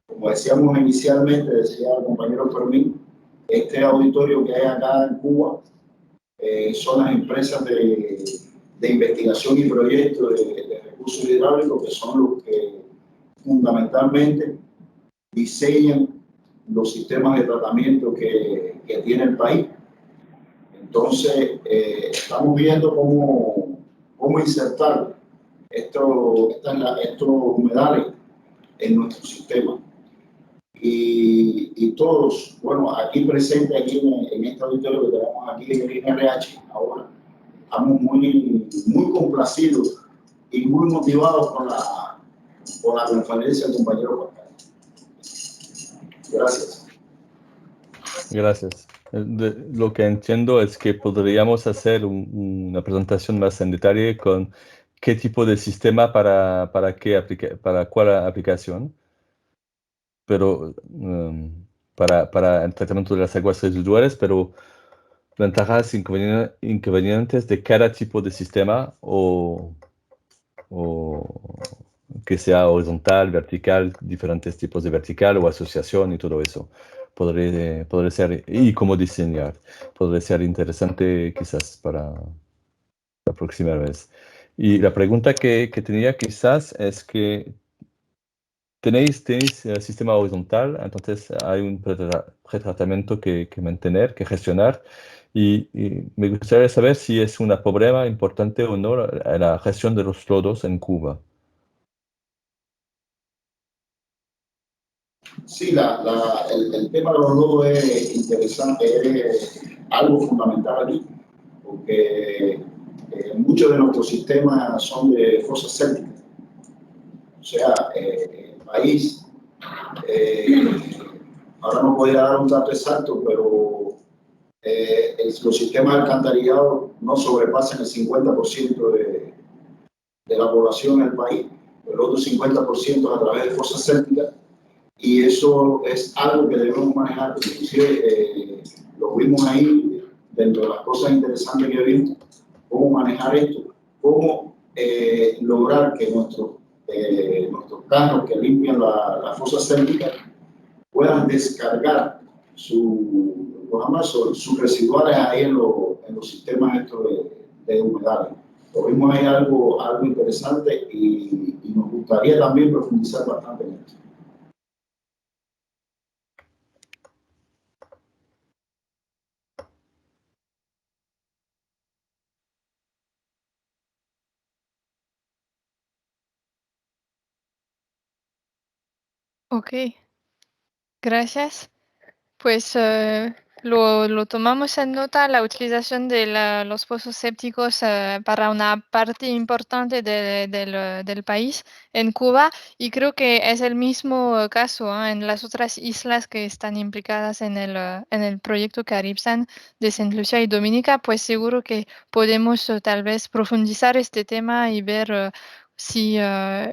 como decíamos inicialmente, decía el compañero Fermín, este auditorio que hay acá en Cuba son las empresas de investigación y proyectos de recursos hidráulicos, que son los que fundamentalmente diseñan los sistemas de tratamiento que tiene el país. Entonces, estamos viendo cómo insertar estos humedales en nuestro sistema. Y todos, bueno, aquí presentes, aquí en este auditorio que tenemos aquí en el INRH, ahora, estamos muy complacidos y muy motivados con la conferencia del compañero Pascal. Gracias. Gracias. Lo que entiendo es que podríamos hacer una presentación más en detalle con qué tipo de sistema para cuál aplicación, pero para el tratamiento de las aguas residuales, pero ventajas e inconvenientes de cada tipo de sistema o que sea horizontal, vertical, diferentes tipos de vertical o asociación y todo eso. Podría ser, y cómo diseñar, podría ser interesante quizás para la próxima vez. Y la pregunta que tenía quizás es que tenéis sistema horizontal, entonces hay un pretratamiento que mantener, que gestionar, y me gustaría saber si es un problema importante o no la gestión de los lodos en Cuba. Sí, el tema de los lodos es interesante, es algo fundamental aquí, porque muchos de nuestros sistemas son de fosas sépticas. O sea, el país, ahora no podría dar un dato exacto, pero los sistemas de alcantarillado no sobrepasan el 50% de la población del país, el otro 50% a través de fosas sépticas. Y eso es algo que debemos manejar. Inclusive lo vimos ahí, dentro de las cosas interesantes que vimos, cómo manejar esto, cómo lograr que nuestros carros que limpian las fosas sépticas puedan descargar sus residuales ahí en los sistemas estos de humedales. Lo vimos ahí algo interesante y nos gustaría también profundizar bastante en esto. Ok, gracias. Pues lo tomamos en nota la utilización de los pozos sépticos para una parte importante del país en Cuba, y creo que es el mismo caso en las otras islas que están implicadas en el proyecto Caribsan de Saint Lucia y Dominica. Pues seguro que podemos tal vez profundizar este tema y ver si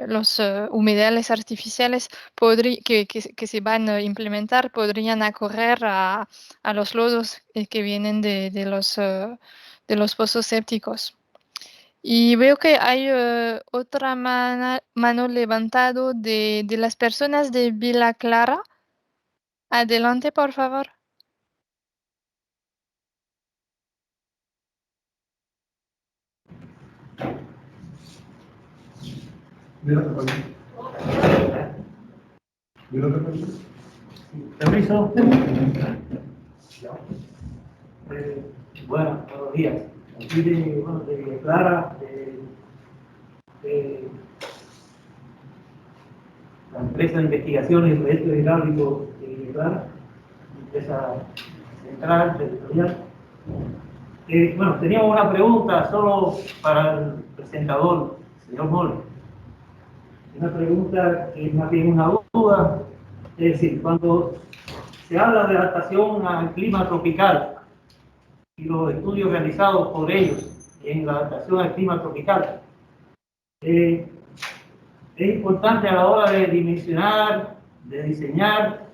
los humedales artificiales que se van a implementar podrían acorrer a los lodos que vienen de los pozos sépticos. Y veo que hay otra mano levantado de las personas de Villa Clara. Adelante, por favor. Permiso. Buenos días. Aquí de Villa Clara, de la empresa de investigación y proyectos hidráulicos de Villa Clara, empresa central, territorial. Teníamos una pregunta solo para el presentador, señor Moll. Una pregunta que es más bien una duda. Es decir, cuando se habla de adaptación al clima tropical y los estudios realizados por ellos en la adaptación al clima tropical. Es importante a la hora de dimensionar, de diseñar,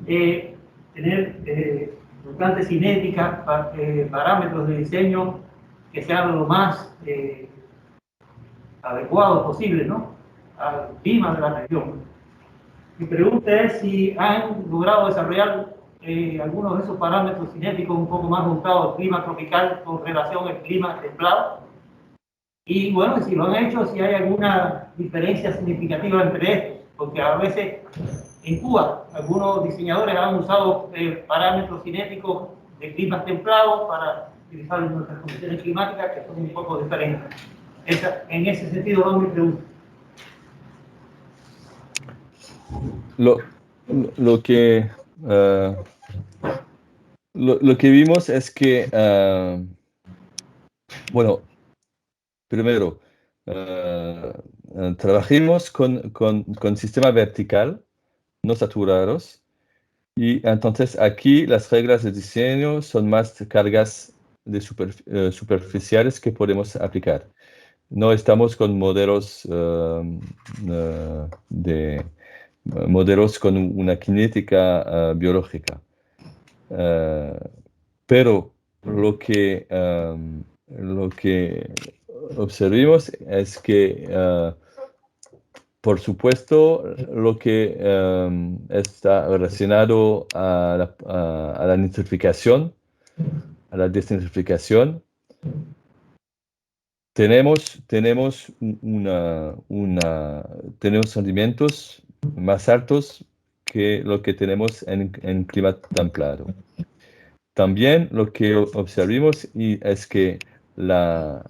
tener constante cinética, parámetros de diseño que sean lo más adecuados posible, ¿no?, al clima de la región. Mi pregunta es si han logrado desarrollar algunos de esos parámetros cinéticos un poco más ajustados al clima tropical con relación al clima templado. Y bueno, si lo han hecho, si hay alguna diferencia significativa entre estos, porque a veces en Cuba algunos diseñadores han usado parámetros cinéticos de climas templados para utilizar en nuestras condiciones climáticas que son un poco diferentes. En ese sentido va mi pregunta. Lo que vimos es que, bueno, primero, trabajemos con sistema vertical, no saturados, y entonces aquí las reglas de diseño son más cargas de superficiales que podemos aplicar. No estamos con modelos modelos con una cinética biológica. Pero lo que observamos es que, por supuesto, lo que está relacionado a la nitrificación, a la desnitrificación, tenemos rendimientos más altos que lo que tenemos en clima templado. También lo que observamos es que la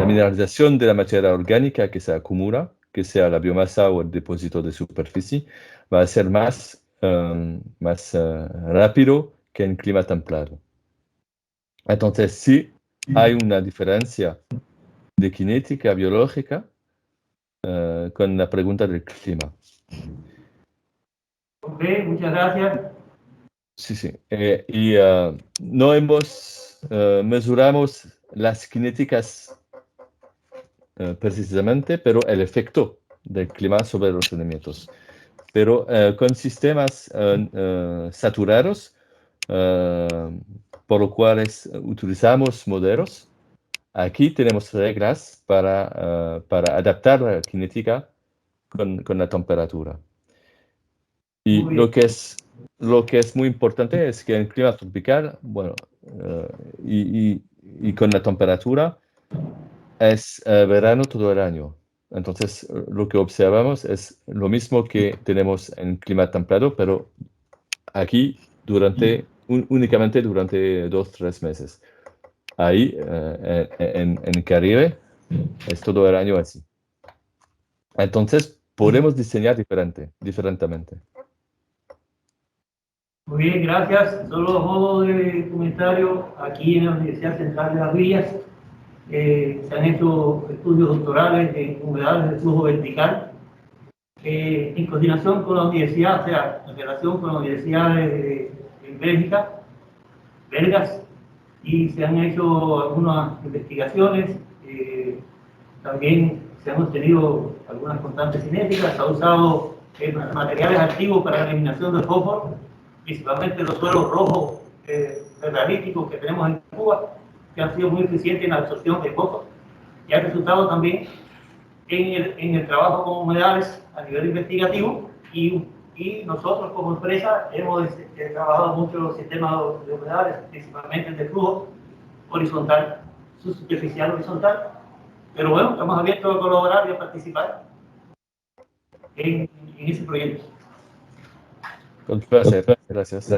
mineralización de la materia orgánica que se acumula, que sea la biomasa o el depósito de superficie, va a ser más rápido que en clima templado. Entonces, sí hay una diferencia de cinética biológica con la pregunta del clima. Ok, muchas gracias. Sí. Y no mesuramos las cinéticas precisamente, pero el efecto del clima sobre los rendimientos. Pero con sistemas saturados, por lo cual utilizamos modelos, aquí tenemos reglas para adaptar la cinética con la temperatura. Y lo que es muy importante es que en clima tropical, bueno, y con la temperatura, es verano todo el año. Entonces, lo que observamos es lo mismo que tenemos en clima templado, pero aquí únicamente durante 2-3 meses. Ahí, en Caribe, es todo el año así. Entonces, podemos diseñar diferentemente. Muy bien, gracias. Solo a modo de comentario, aquí en la Universidad Central de Las Villas se han hecho estudios doctorales en humedales de flujo vertical en coordinación con la universidad, o sea, en relación con la Universidad en Bélgica, belgas, y se han hecho algunas investigaciones. También se han obtenido algunas constantes cinéticas, se ha usado materiales activos para la eliminación del fósforo, principalmente los suelos rojos realíticos que tenemos en Cuba, que han sido muy eficientes en la absorción de fósforo. Y ha resultado también en el trabajo con humedales a nivel investigativo, y nosotros como empresa hemos trabajado mucho los sistemas de humedales, principalmente el de flujo horizontal, superficial horizontal. Pero bueno, estamos abiertos a colaborar y a participar en ese proyecto. Con placer. Gracias.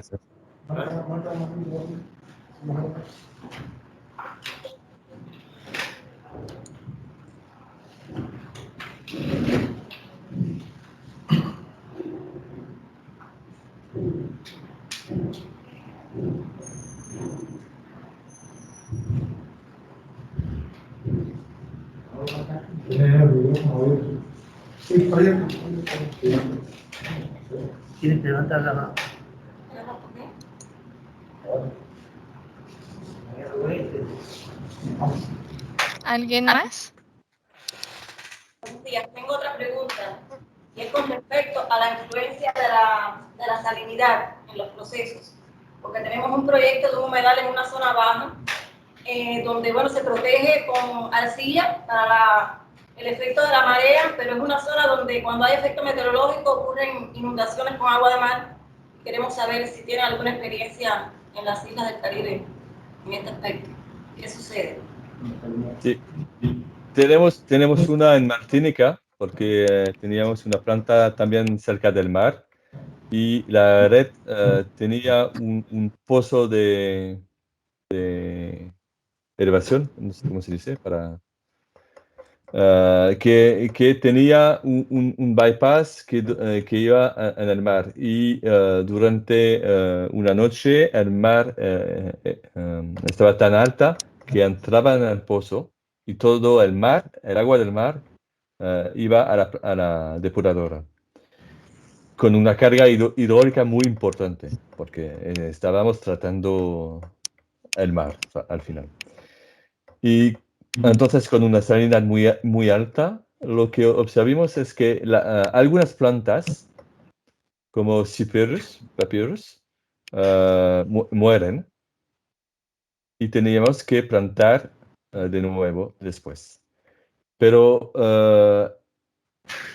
¿Quieres levantar la mano? ¿Alguien más? Buenos días. Tengo otra pregunta y es con respecto a la influencia de la salinidad en los procesos, porque tenemos un proyecto de un humedal en una zona baja donde bueno, se protege con arcilla para el efecto de la marea, pero es una zona donde cuando hay efecto meteorológico ocurren inundaciones con agua de mar. Queremos saber si tienen alguna experiencia en las islas del Caribe en este aspecto. ¿Qué sucede? Sí. Tenemos una en Martinica, porque teníamos una planta también cerca del mar y la red tenía un pozo de elevación, no sé cómo se dice, que tenía un bypass que iba en el mar y durante una noche el mar estaba tan alta que entraba en el pozo y todo el mar, el agua del mar, iba a la depuradora con una carga hidráulica muy importante porque estábamos tratando el mar al final. Y entonces, con una salinidad muy alta, lo que observamos es que algunas plantas, como Papyrus, mueren y teníamos que plantar de nuevo después. Pero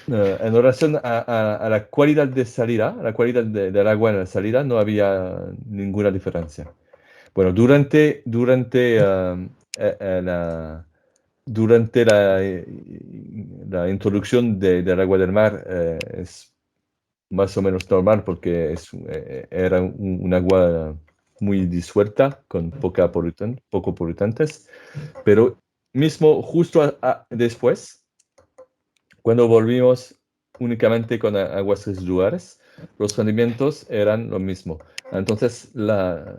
en relación a la cualidad de salida, la cualidad del agua en la salida, no había ninguna diferencia. Bueno, durante la introducción del agua del mar es más o menos normal porque era un agua muy disuelta, con poco polutantes, pero mismo justo después, cuando volvimos únicamente con aguas residuales, los rendimientos eran lo mismo. Entonces la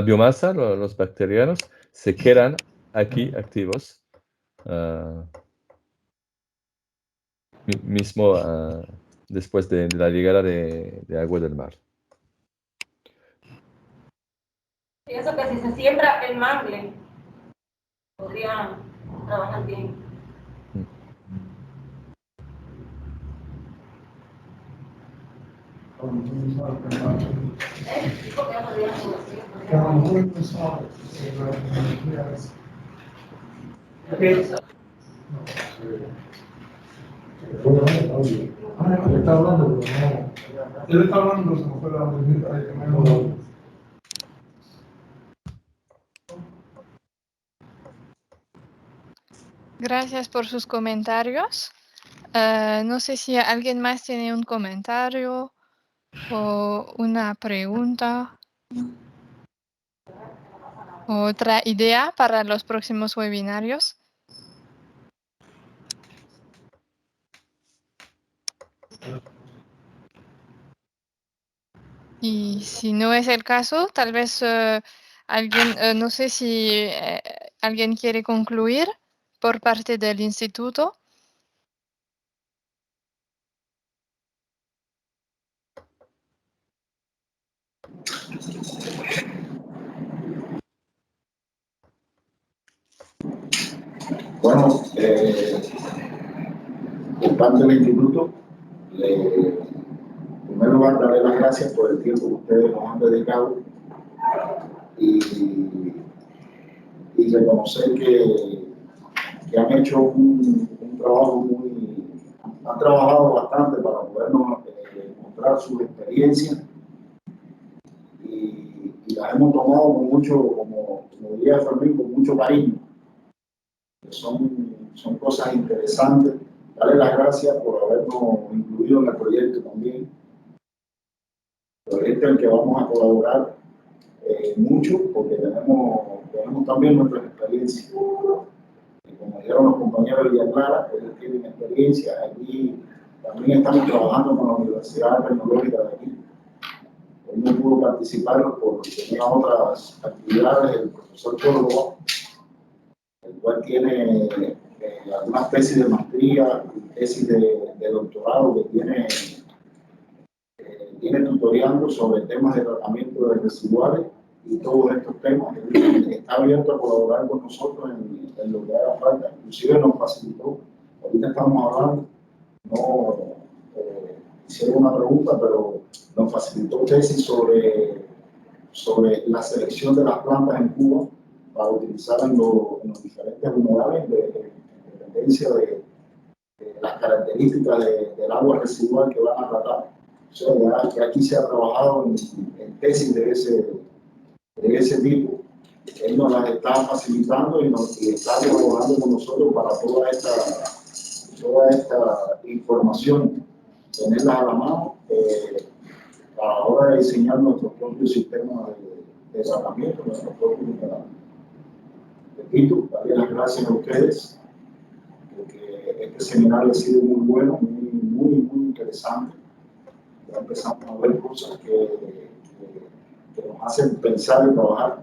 biomasa, los bacterianos, se quedan aquí activos. Mismo después de la llegada de agua del mar. Pienso que si se siembra el mangle, podría trabajar bien. Gracias por sus comentarios. No sé si alguien más tiene un comentario o una pregunta. ¿Otra idea para los próximos webinarios? Y si no es el caso, tal vez alguien, no sé si alguien quiere concluir por parte del instituto. Bueno, por parte del instituto, en primer lugar, darle las gracias por el tiempo que ustedes nos han dedicado y reconocer que han hecho un trabajo han trabajado bastante para podernos mostrar sus experiencias y las hemos tomado con mucho, como diría Fermín, con mucho cariño. Son cosas interesantes. Darle las gracias por habernos incluido en el proyecto también. Proyecto en el que vamos a colaborar mucho porque tenemos también nuestras experiencias. Y como dijeron los compañeros de Villa Clara, ellos tienen experiencia. Aquí también estamos trabajando con la Universidad Tecnológica de aquí. Él no pudo participar porque tenía otras actividades, el profesor Córdoba, el cual tiene algunas tesis de maestría, tesis de doctorado que viene tutoreando sobre temas de tratamiento de residuales y todos estos temas. Está abierto a colaborar con nosotros en lo que haga falta. Inclusive nos facilitó, ahorita estamos hablando, no hicieron una pregunta, pero nos facilitó tesis sobre la selección de las plantas en Cuba para utilizar en los diferentes humedales en dependencia de las características del agua residual que van a tratar. O sea, ya aquí se ha trabajado en tesis de ese tipo. Él nos las está facilitando y está colaborando con nosotros para toda esta información, tenerlas a la mano para ahora diseñar nuestro propio sistema de tratamiento, nuestro propio tratamiento. Repito, darle las gracias a ustedes, porque este seminario ha sido muy bueno, muy interesante. Ya empezamos a ver cosas que nos hacen pensar y trabajar,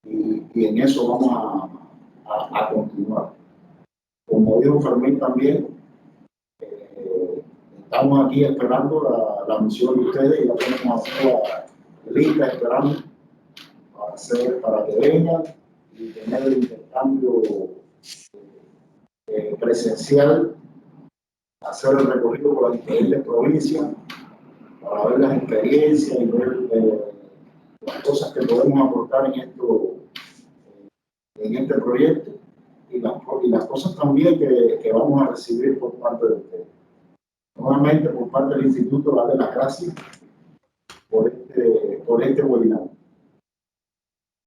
y en eso vamos a continuar. Como dijo Fermín también, estamos aquí esperando la misión de ustedes, ya tenemos la lista esperando para que vengan y tener el intercambio presencial, hacer el recorrido por las diferentes provincias, para ver las experiencias y ver las cosas que podemos aportar en este proyecto y las cosas también que vamos a recibir por parte de ustedes. Nuevamente, por parte del Instituto, darle las gracias por este webinar.